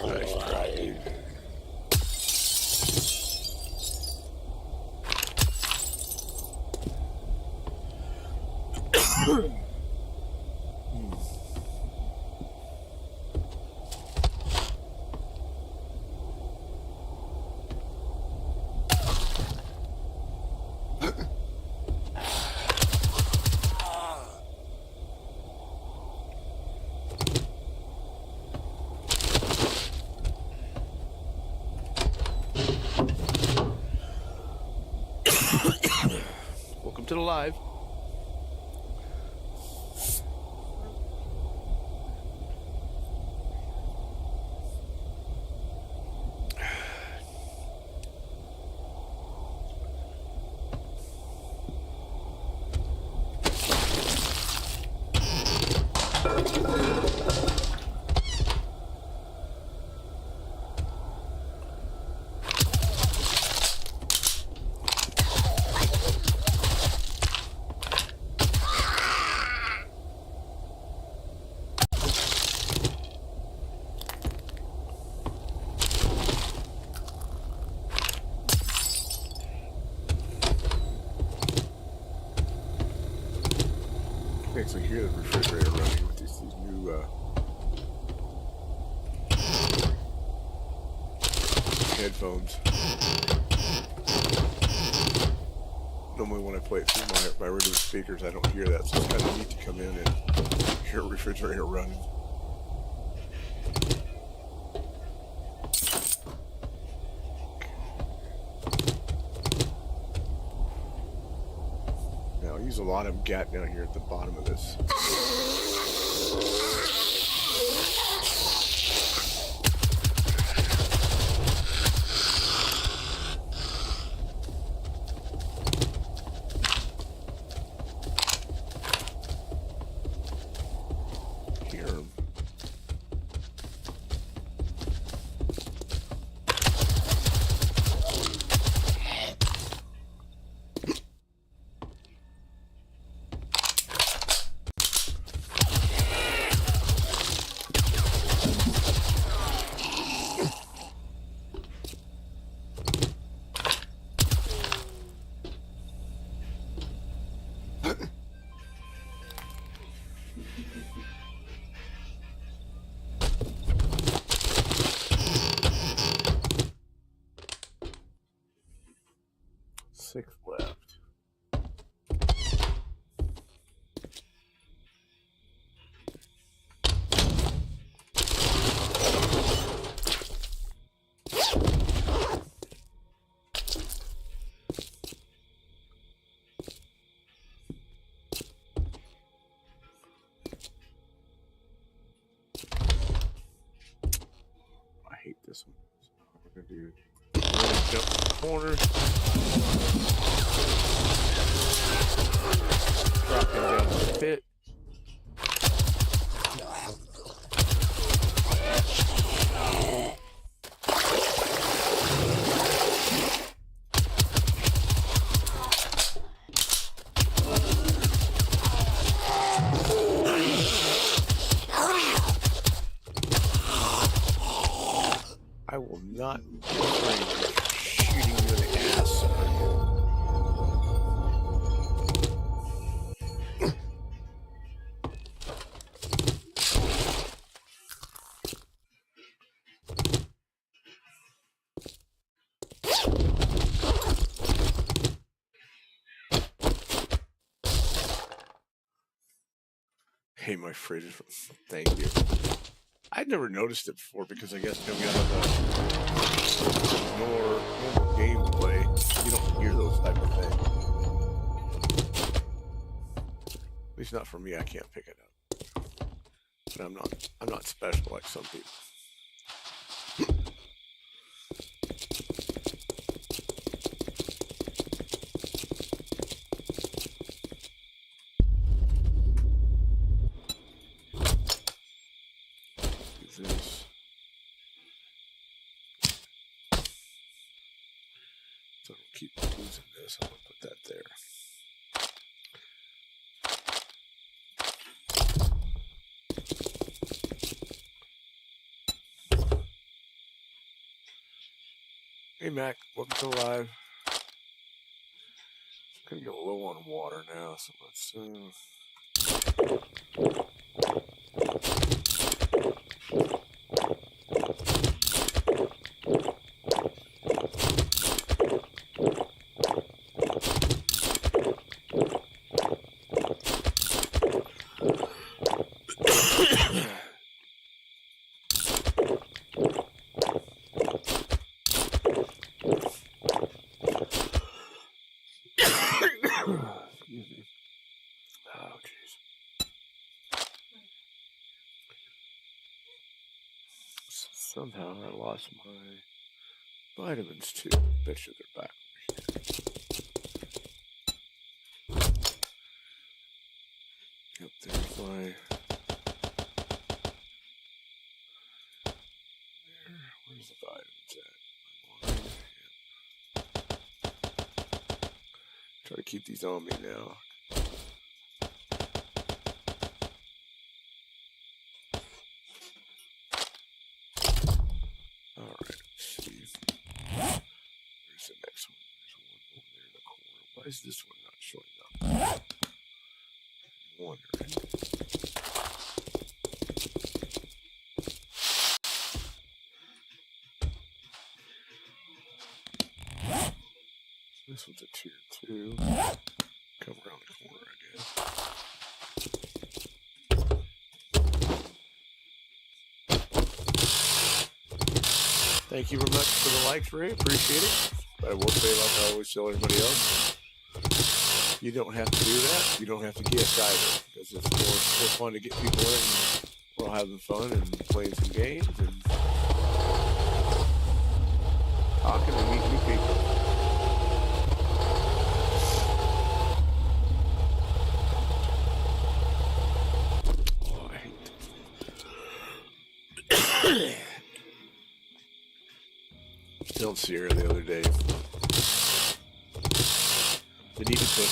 Nice try, dude. Welcome to the live. I can actually hear the refrigerator running with these new headphones. Normally when I play it through my regular speakers, I don't hear that, so it's kind of neat to come in and hear a refrigerator running. Now, I use a lot of gat down here at the bottom of this. corner. Drop him down to the pit. I will not be afraid of shooting you in the ass. Hey, my fridge. Thank you. I'd never noticed it before because I guess coming out of the normal gameplay, you don't hear those type of things. At least not for me. I can't pick it up. But I'm not special like some people. This. So I'll keep losing this. I'm gonna put that there. Hey Mac, welcome to live. I'm gonna go low on water now, so let's excuse me. Oh jeez. Somehow I lost my vitamins too. Bet you they're back over here. Yep, there's my. Where's the vitamins at? Yep. Try to keep these on me now. Alright, let's see. Where's the next one? There's one over there in the corner. Why is this one not showing up? I'm wondering. This one's a tier 2. Come around the corner, I guess. Thank you very much for the likes, Ray. Appreciate it. But I will say, like I always tell everybody else, you don't have to do that. You don't have to gift either. Because it's more fun to get people in and we're all having fun and playing some games and talking and meeting new people. Told Sierra the other day they need to put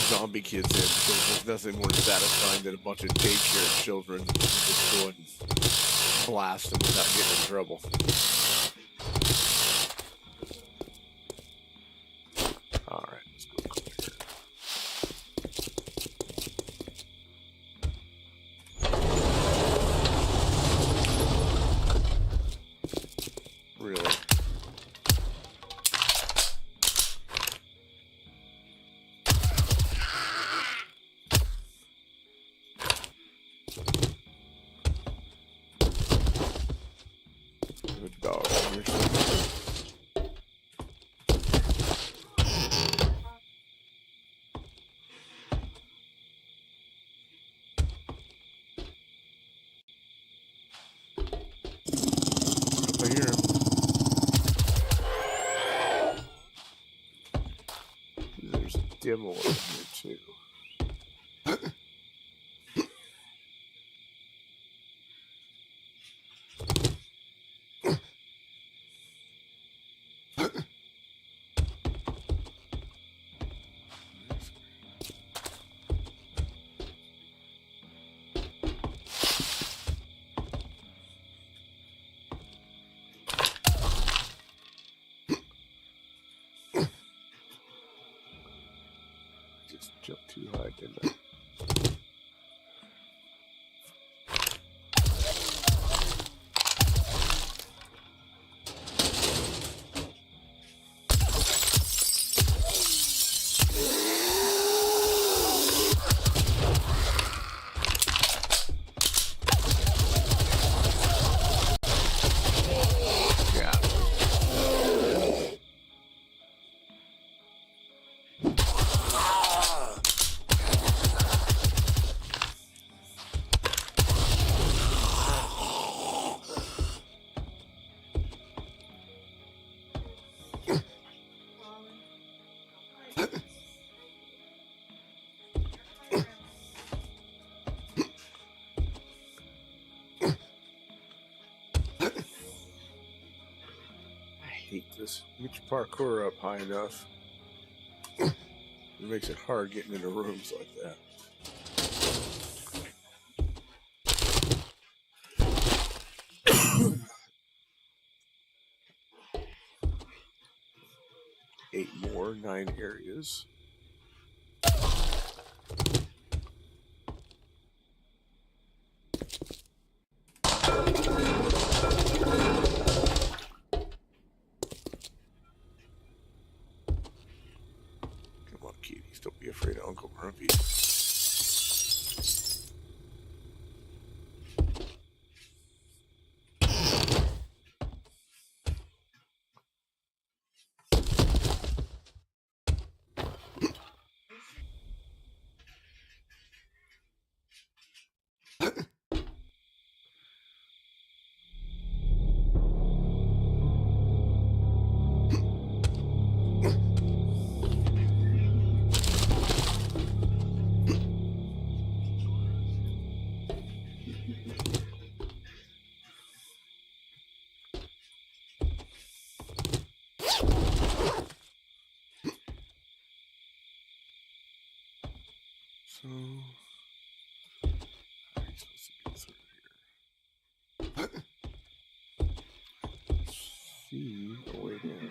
zombie kids in because there's nothing more satisfying than a bunch of daycare children just go and blast them without getting in trouble. Alright, let's go clear. Really? Good dog. there's a demo in here too. Just jumped too high, didn't I? I hate this. Get your parkour up high enough. It makes it hard getting into rooms like that. Eight more, 9 areas. Come on, kitties, don't be afraid of Uncle Grumpy. So, how are you supposed to get through here? Let's see a way down.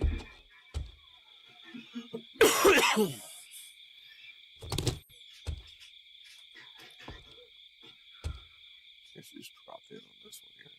Guess you just drop in on this one here.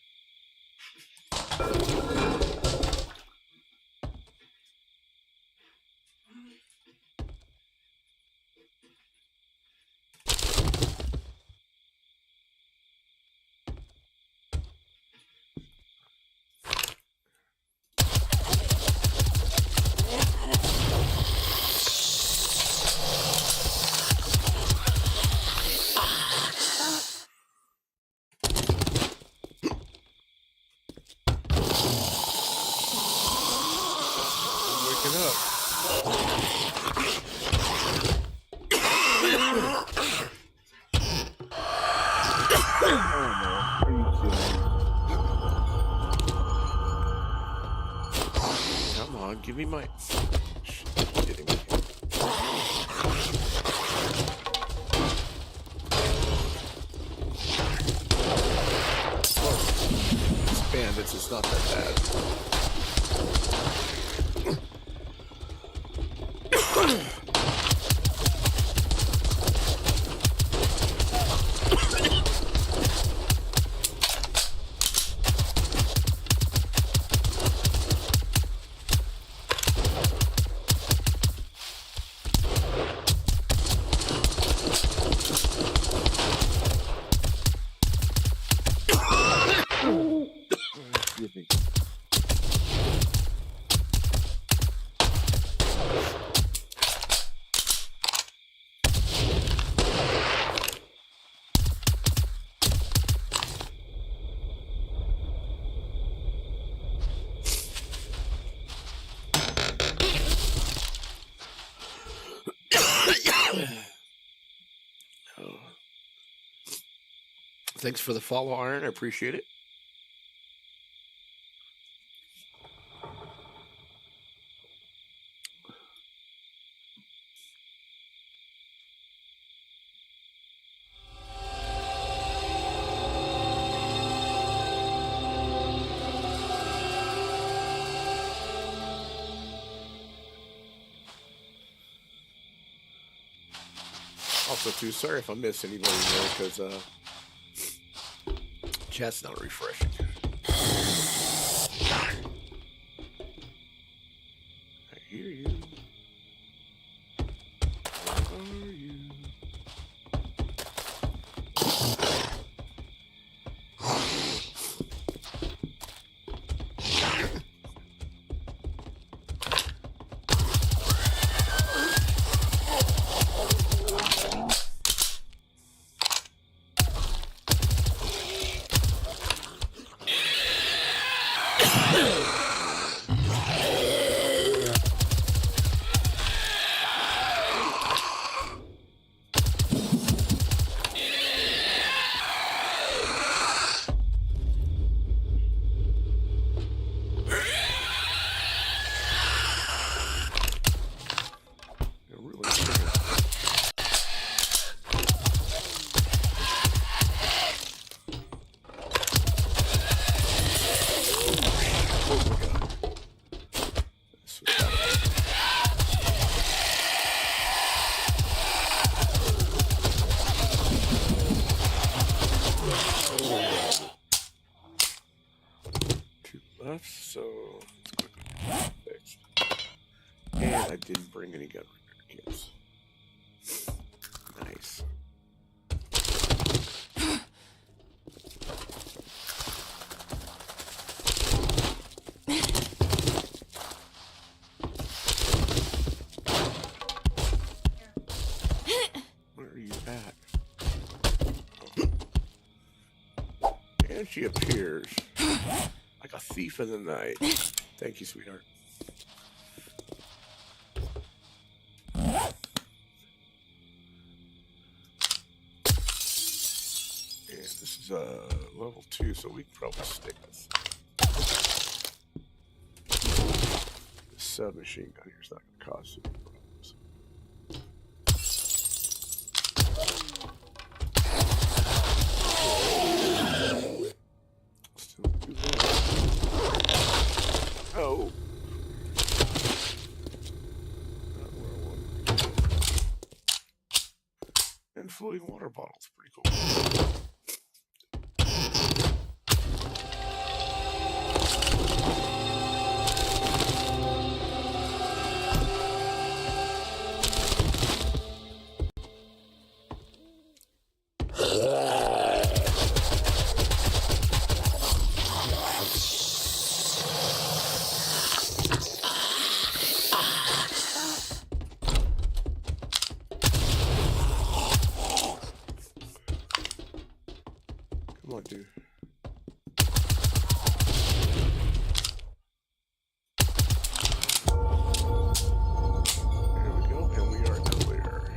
Waking up. Oh no, are you kidding me? Come on, give me my... Shit, you're kidding me. It's bandits, it's not that bad. Excuse me. Thanks for the follow, Iron. I appreciate it. Also, too, sorry if I miss anybody there, because chat's not refreshing. I hear you. Where are you? So let's quickly fixed. And I didn't bring any gun repair kits. Nice. Where are you at? Oh. And she appears. Like a thief in the night. Thank you, sweetheart. Yeah, this is level 2, so we can probably stick with the submachine gun here. It's not going to cause any problems. Still do that. Oh. Not where I wanted. And floating water bottles, pretty cool. Come on, dude. There we go, and we are clear.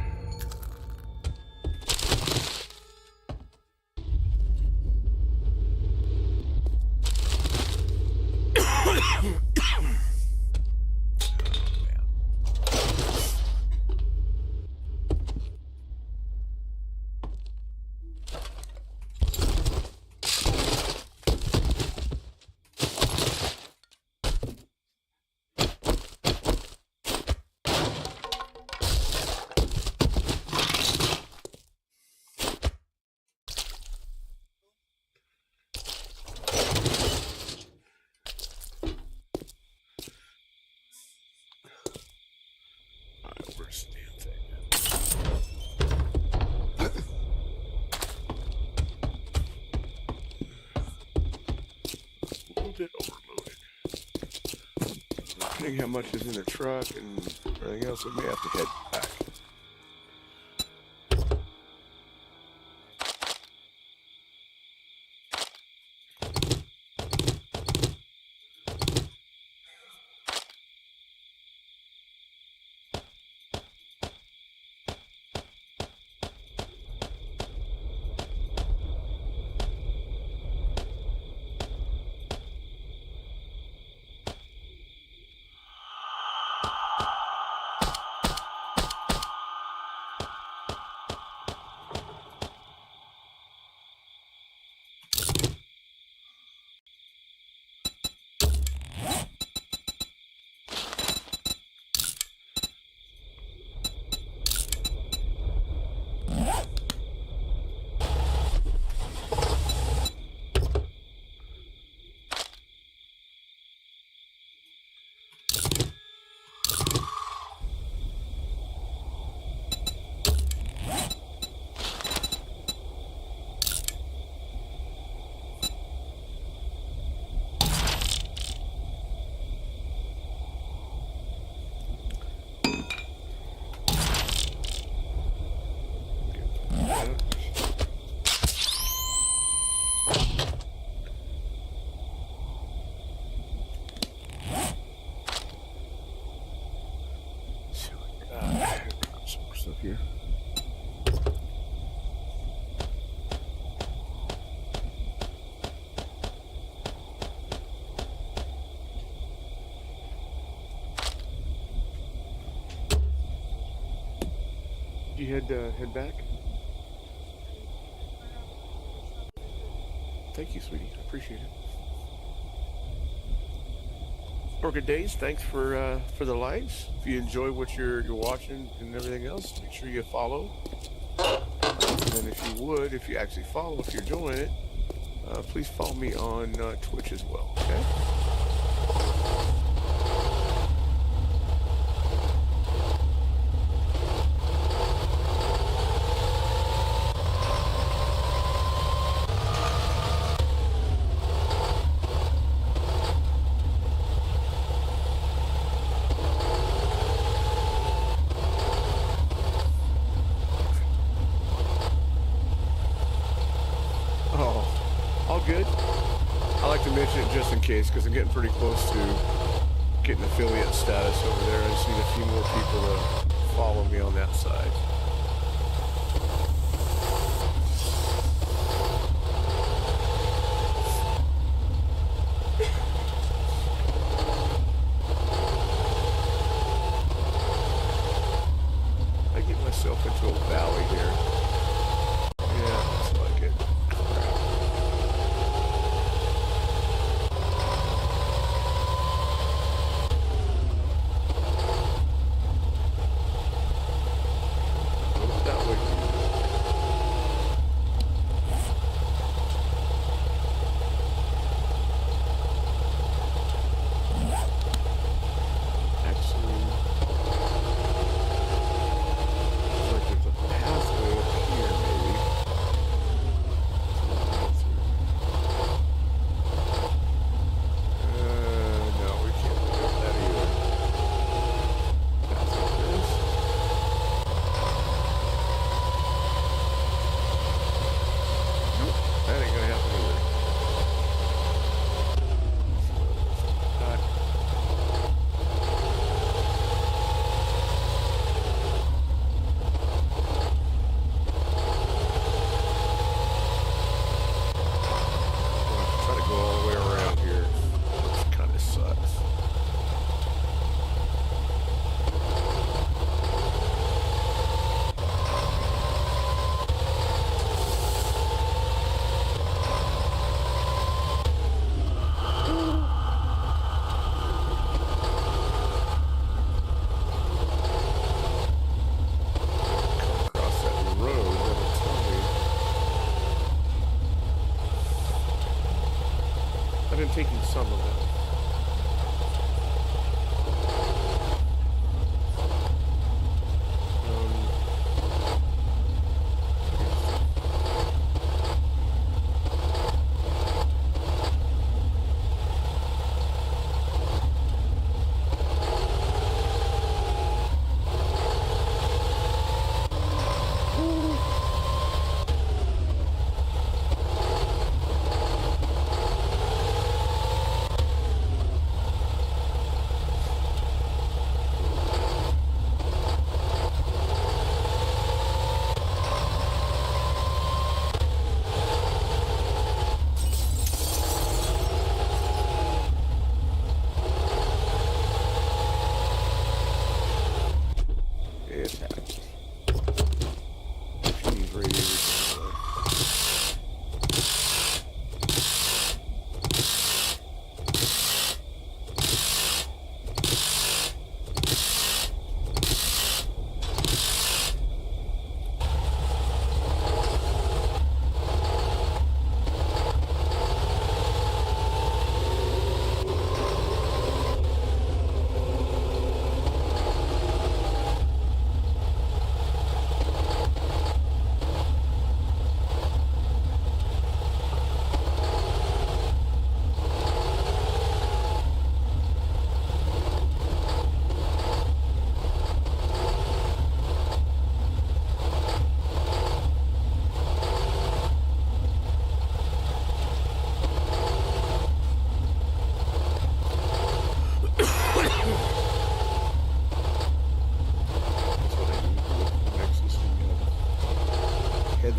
Where's the damn thing? A little bit overloaded. Depending how much is in the truck and everything else, we may have to head back. stuff here. You head back? Thank you, sweetie. I appreciate it. Orchid Days, thanks for the likes. If you enjoy what you're watching and everything else, make sure you follow. And if you would, if you actually follow, if you're enjoying it, please follow me on Twitch as well. Okay. Just in case, because I'm getting pretty close to getting affiliate status over there. I just need a few more people to follow me on that side. I get myself into a valley here. Yeah, looks like it. Taking some of it.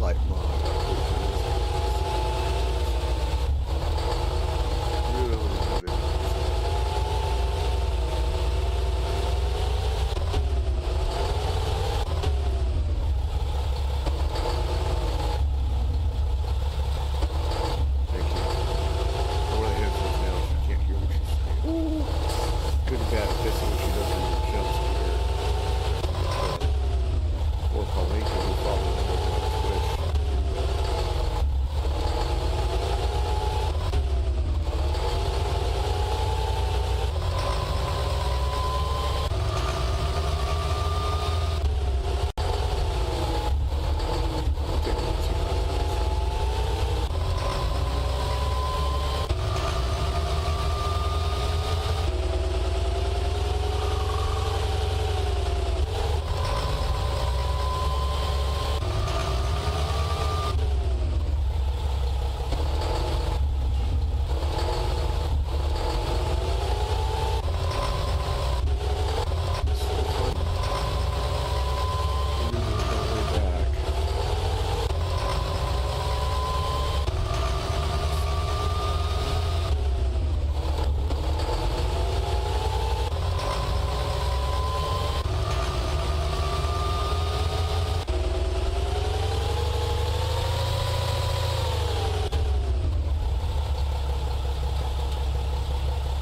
headlight mod. Really limited. Thank you. I want to headphones now so you can't hear what she's saying. Good and bad at this when she doesn't even jump scare. Or Pauline can be following them over on Twitch.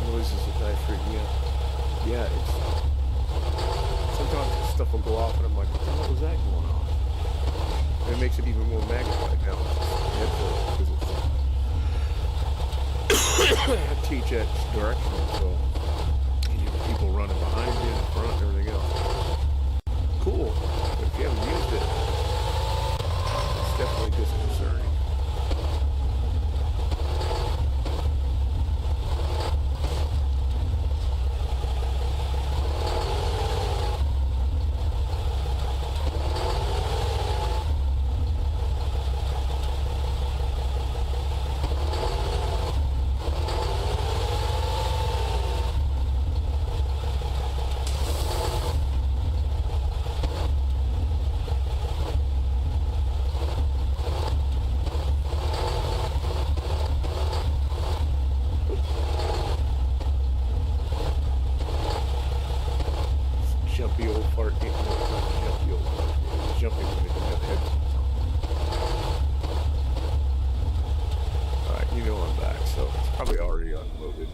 Noises at night freak me out. Yeah, it's sometimes stuff will go off and I'm like, what the hell was that going on? And it makes it even more magnified now. Headphones, because I teach at directional, so you have people running behind you and in front and everything else. Cool, but if you haven't used it, it's definitely disconcerting. Jumpy old fart, not jumpy old fart. It was jumping when it didn't have headphones on. Alright, you know I'm back, so it's probably already unloaded.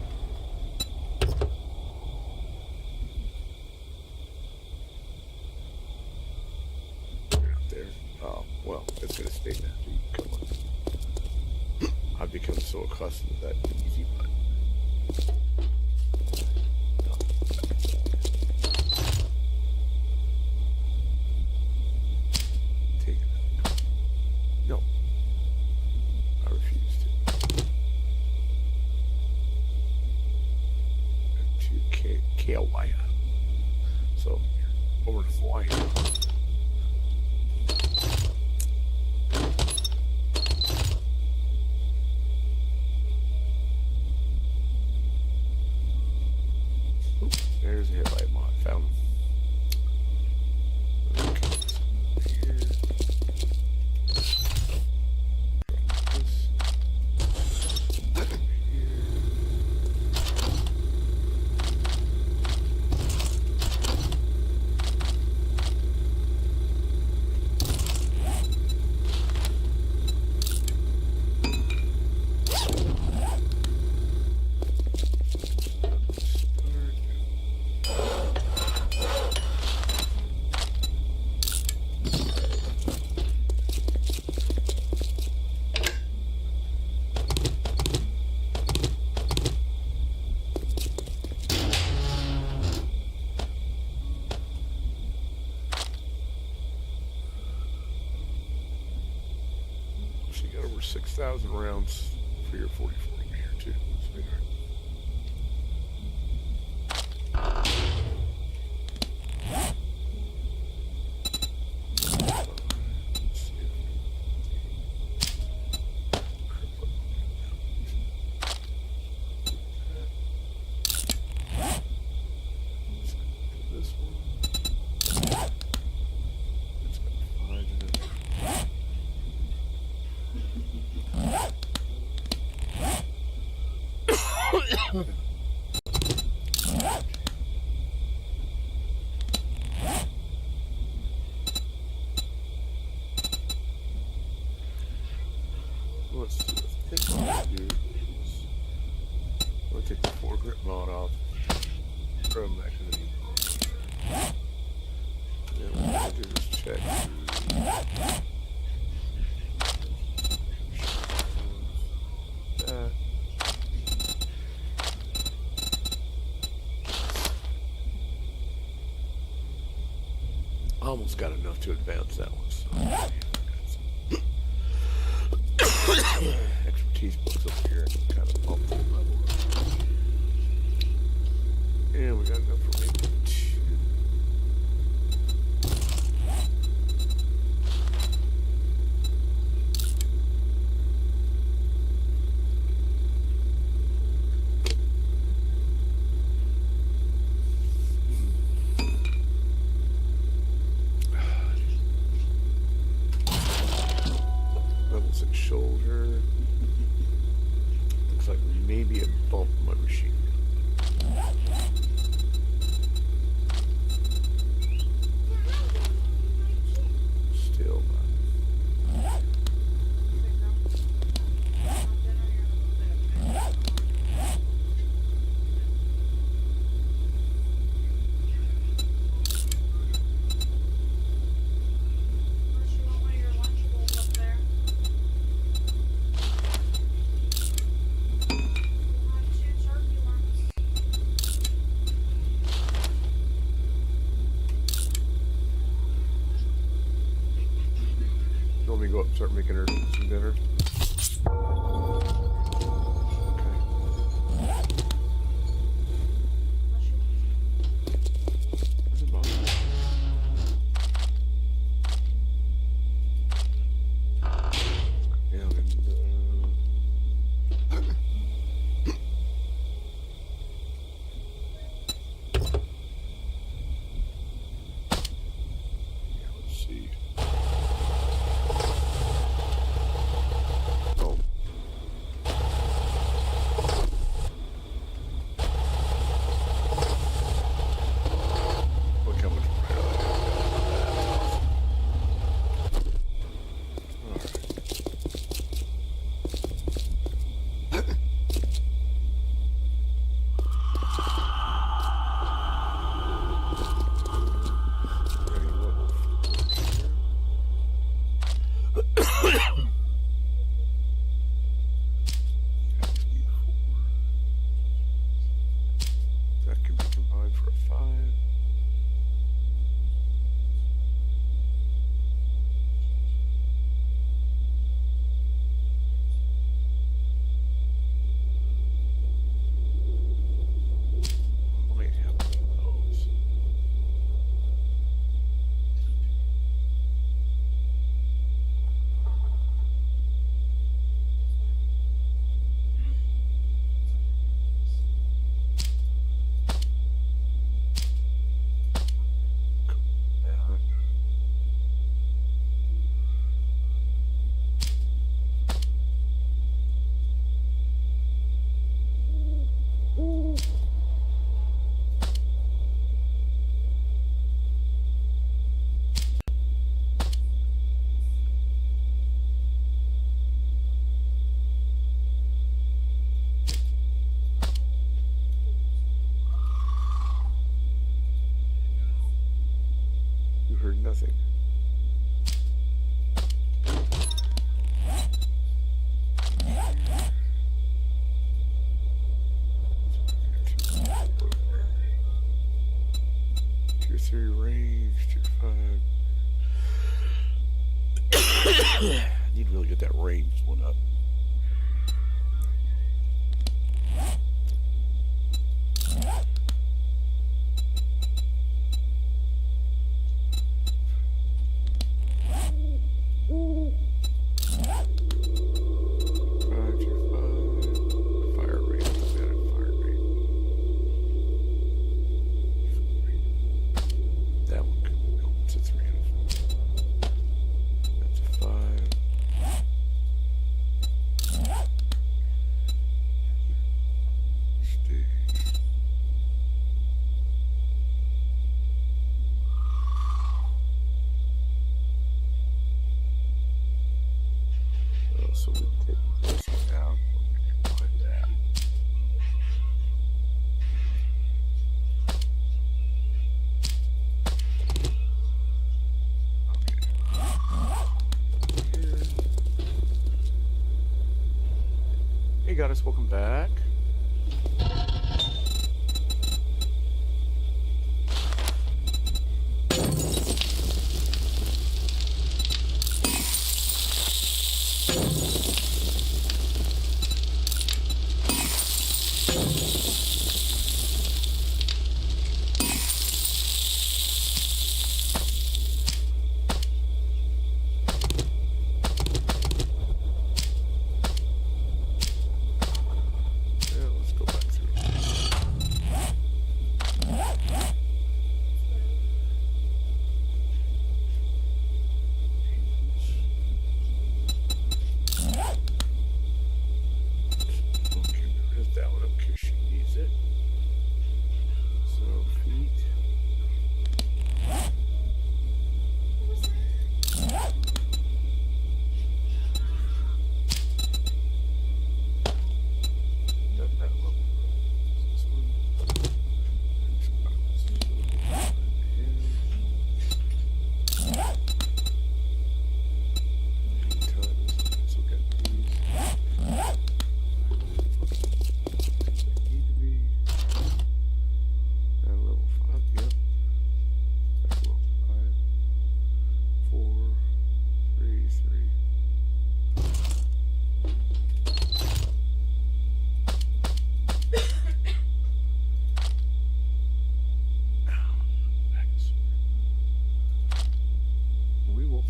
Out there. Oh, well, it's gonna stay there after you come on. I've become so accustomed to that easy button. No, I refuse to. To Kauai. So, over to Hawaii. Oop, there's a headlight mod. Found him. Okay, so here. So you got over 6,000 rounds for your 44 here too. So, this one. It's got 5 in it. Let's do this. I think what I'll do is I'll take the foregrip mod off, throw them back in the new mod. Then what I'll do is check that. Almost got enough to advance that one. So. Expertise books up here, kind of bump the level. And we got enough for maybe 2. Level 6 shoulder. Looks like maybe a bump in my machine. Still not. Unless you want one of your Lunchables up there. You want 2 turkey ones. You want me to go up and start making her some dinner? Okay. Unless you want Doesn't bother me. Yeah, and, yeah, let's see. Oh. Look how much bread I have. That can be combined for a 5. Might have one of those. You heard nothing. Tier 3 range, tier 5. I need to really get that range one up. Tier 5. Fire rate. Fire rate. That one could go. It's a 3 and a 4. That's a 5. So we take this one out. Like that. Hey guys, welcome back.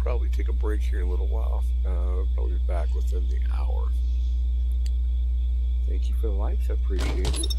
Probably take a break here in a little while. Probably be back within the hour. Thank you for the likes. I appreciate it.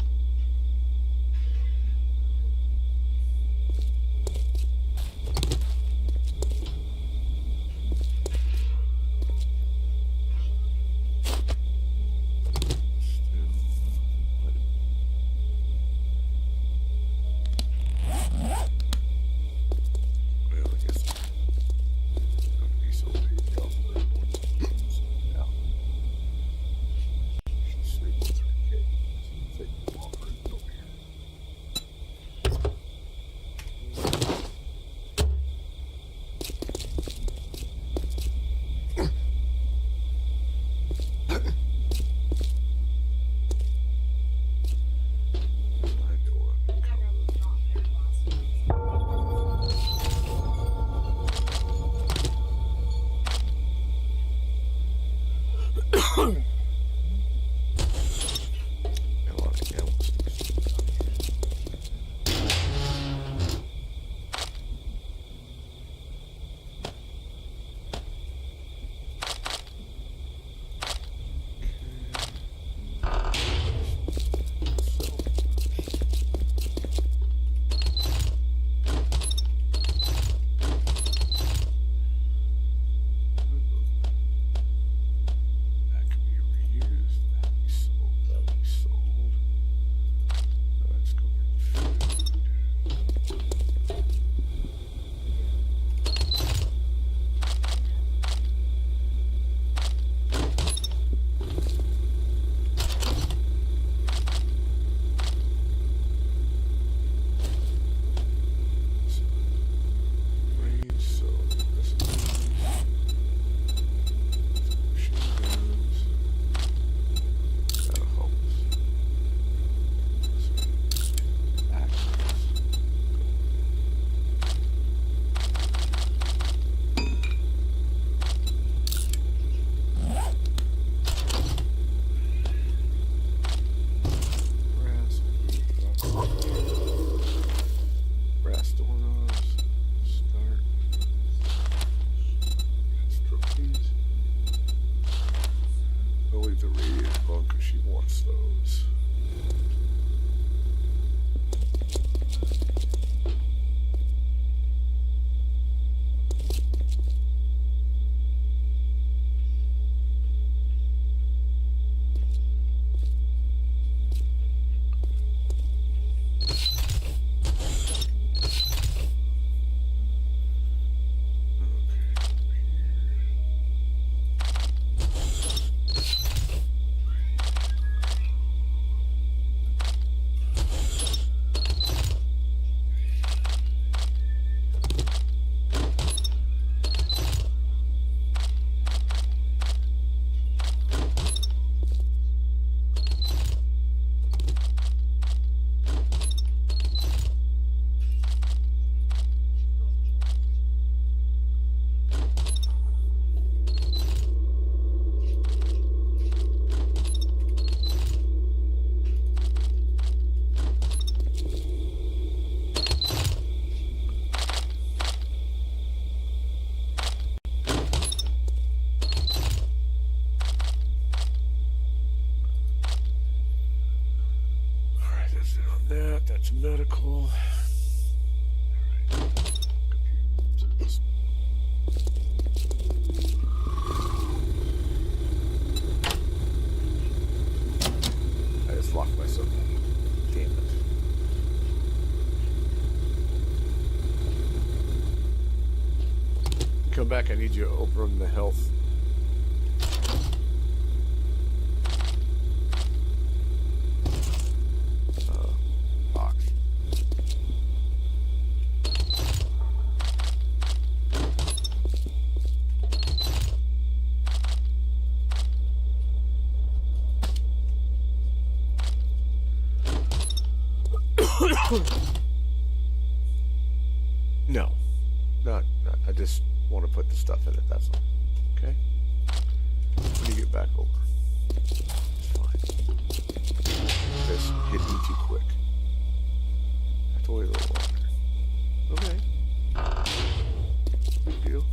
to medical. I just locked myself. Damn it. Come back, I need you to open the health. Box. No, not. I just want to put the stuff in it. That's all. Okay. When you get back over, it's fine. This hit me too quick. I have to wait a little longer. Okay. Big deal.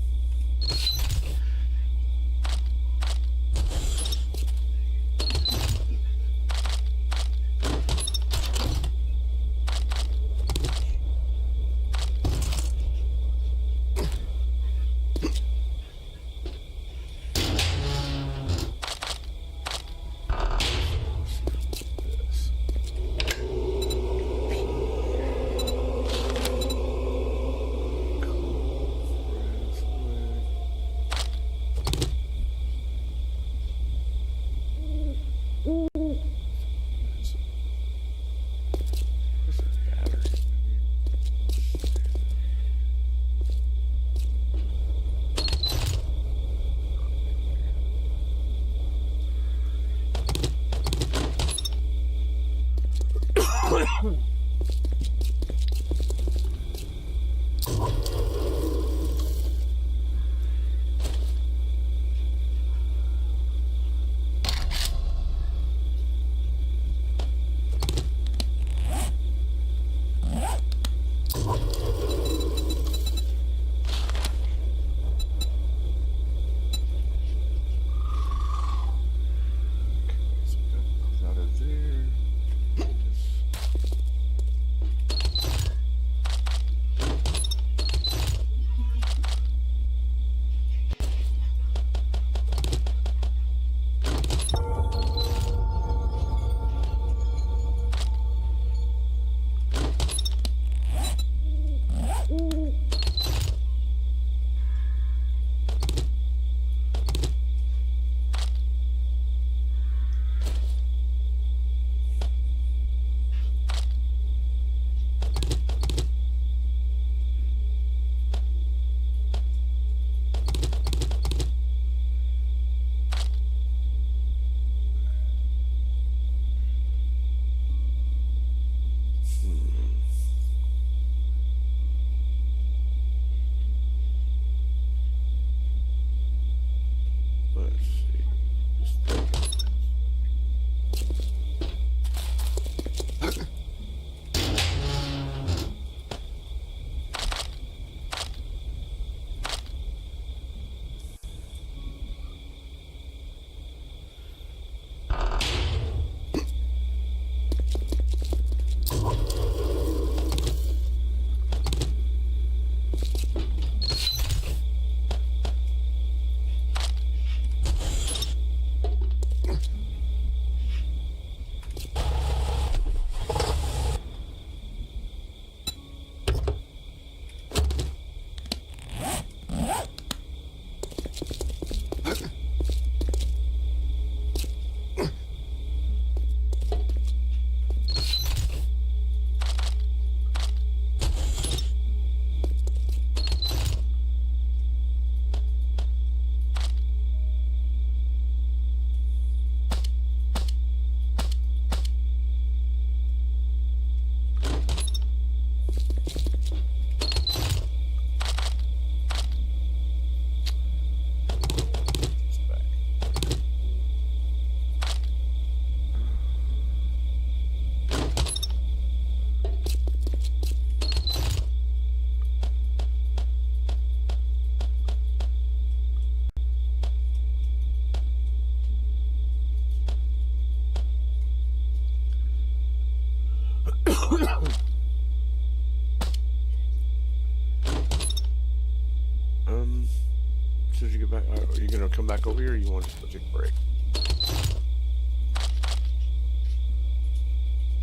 As soon as you get back, are you gonna come back over here, or you want to just take a break?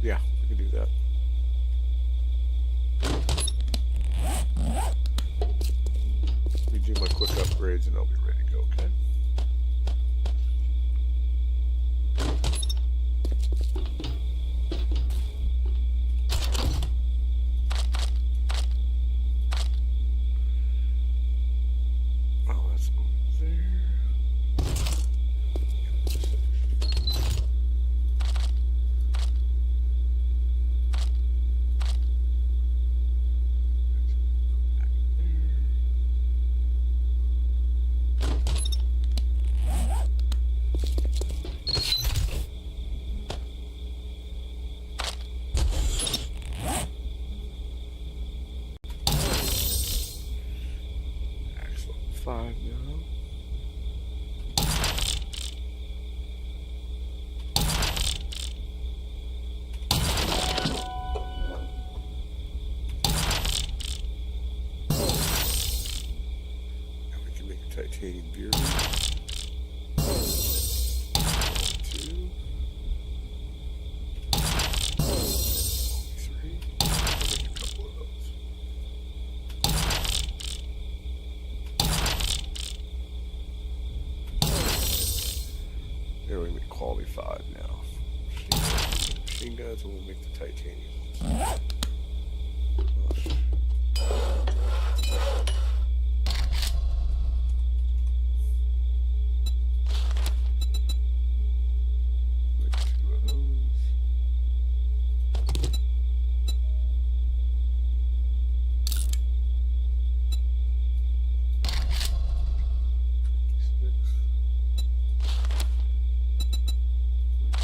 Yeah, we can do that. Let me do my quick upgrades, and I'll be ready to go. Okay. Oh, that's over there. Excellent. 5 now. Now we can make a titanium beard. 2. Only 3. We'll make a couple of those. There we make quality 5 now. Machine guns, and we'll make the titanium ones. Make 2 of those. Make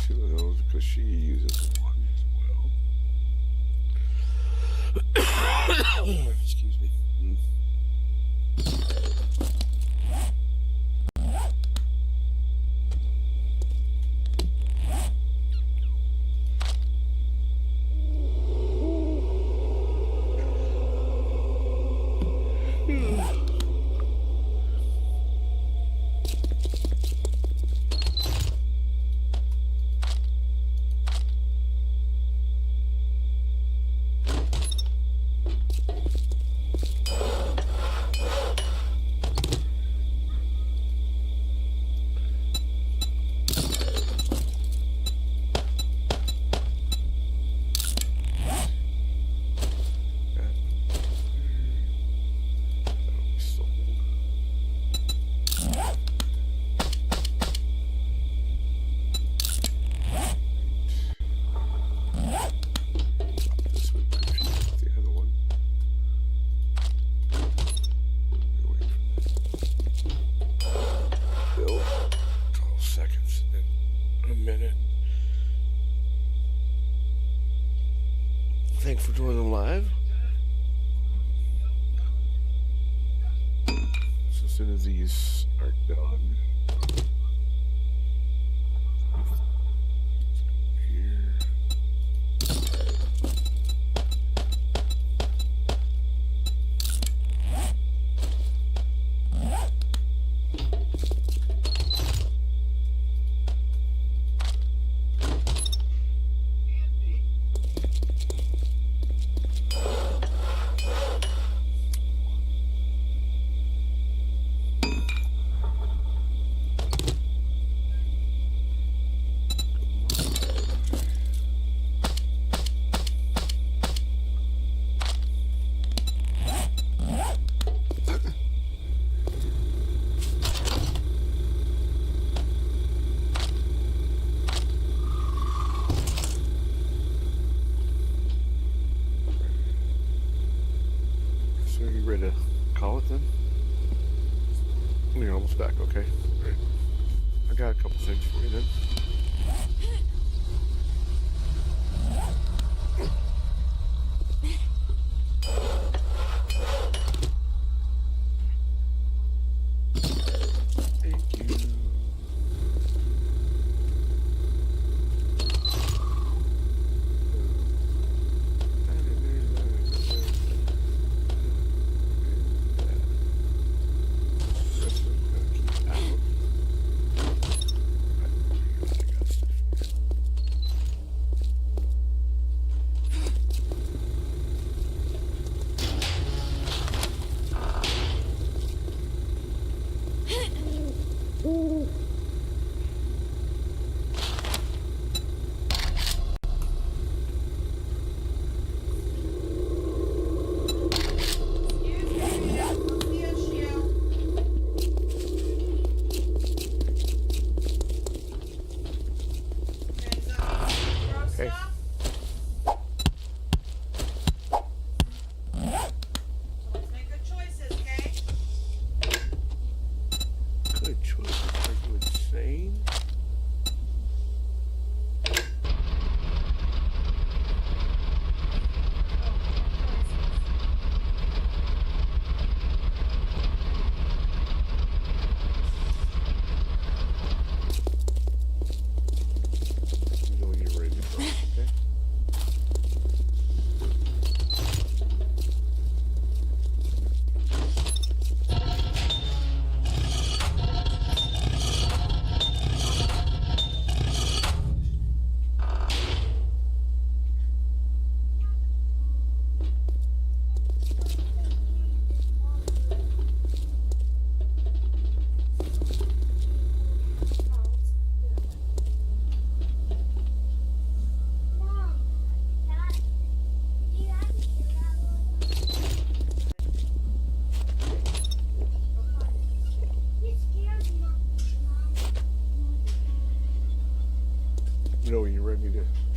2 of those because she uses 1 as well. Excuse me. That'll be sold. This would compete with the other one. Wait for that. Build 12 seconds and then a minute. Thanks for joining live. So as soon as these are done, here. So are you ready to call it then? You're almost back, okay. Right. I got a couple things for you then. Thank you. Rest of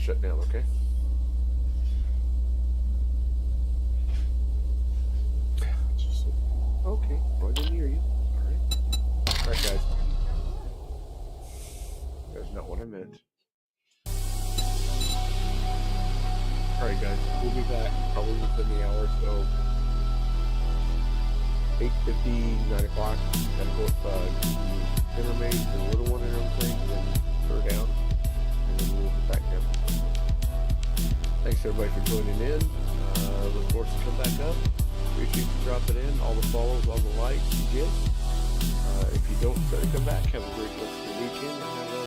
shut down, okay? Okay, well, I didn't hear you. Alright. Alright, guys. That's not what I meant. Alright, guys. We'll be back probably within the hour or so. 8:50, 9 o'clock. Gotta go with dinner made, the little one and everything, and then put her down. And then we'll be back down. Thanks everybody for joining in. Look forward to come back up. Appreciate you dropping in. All the follows, all the likes you get. If you don't come back, have a great rest of the weekend.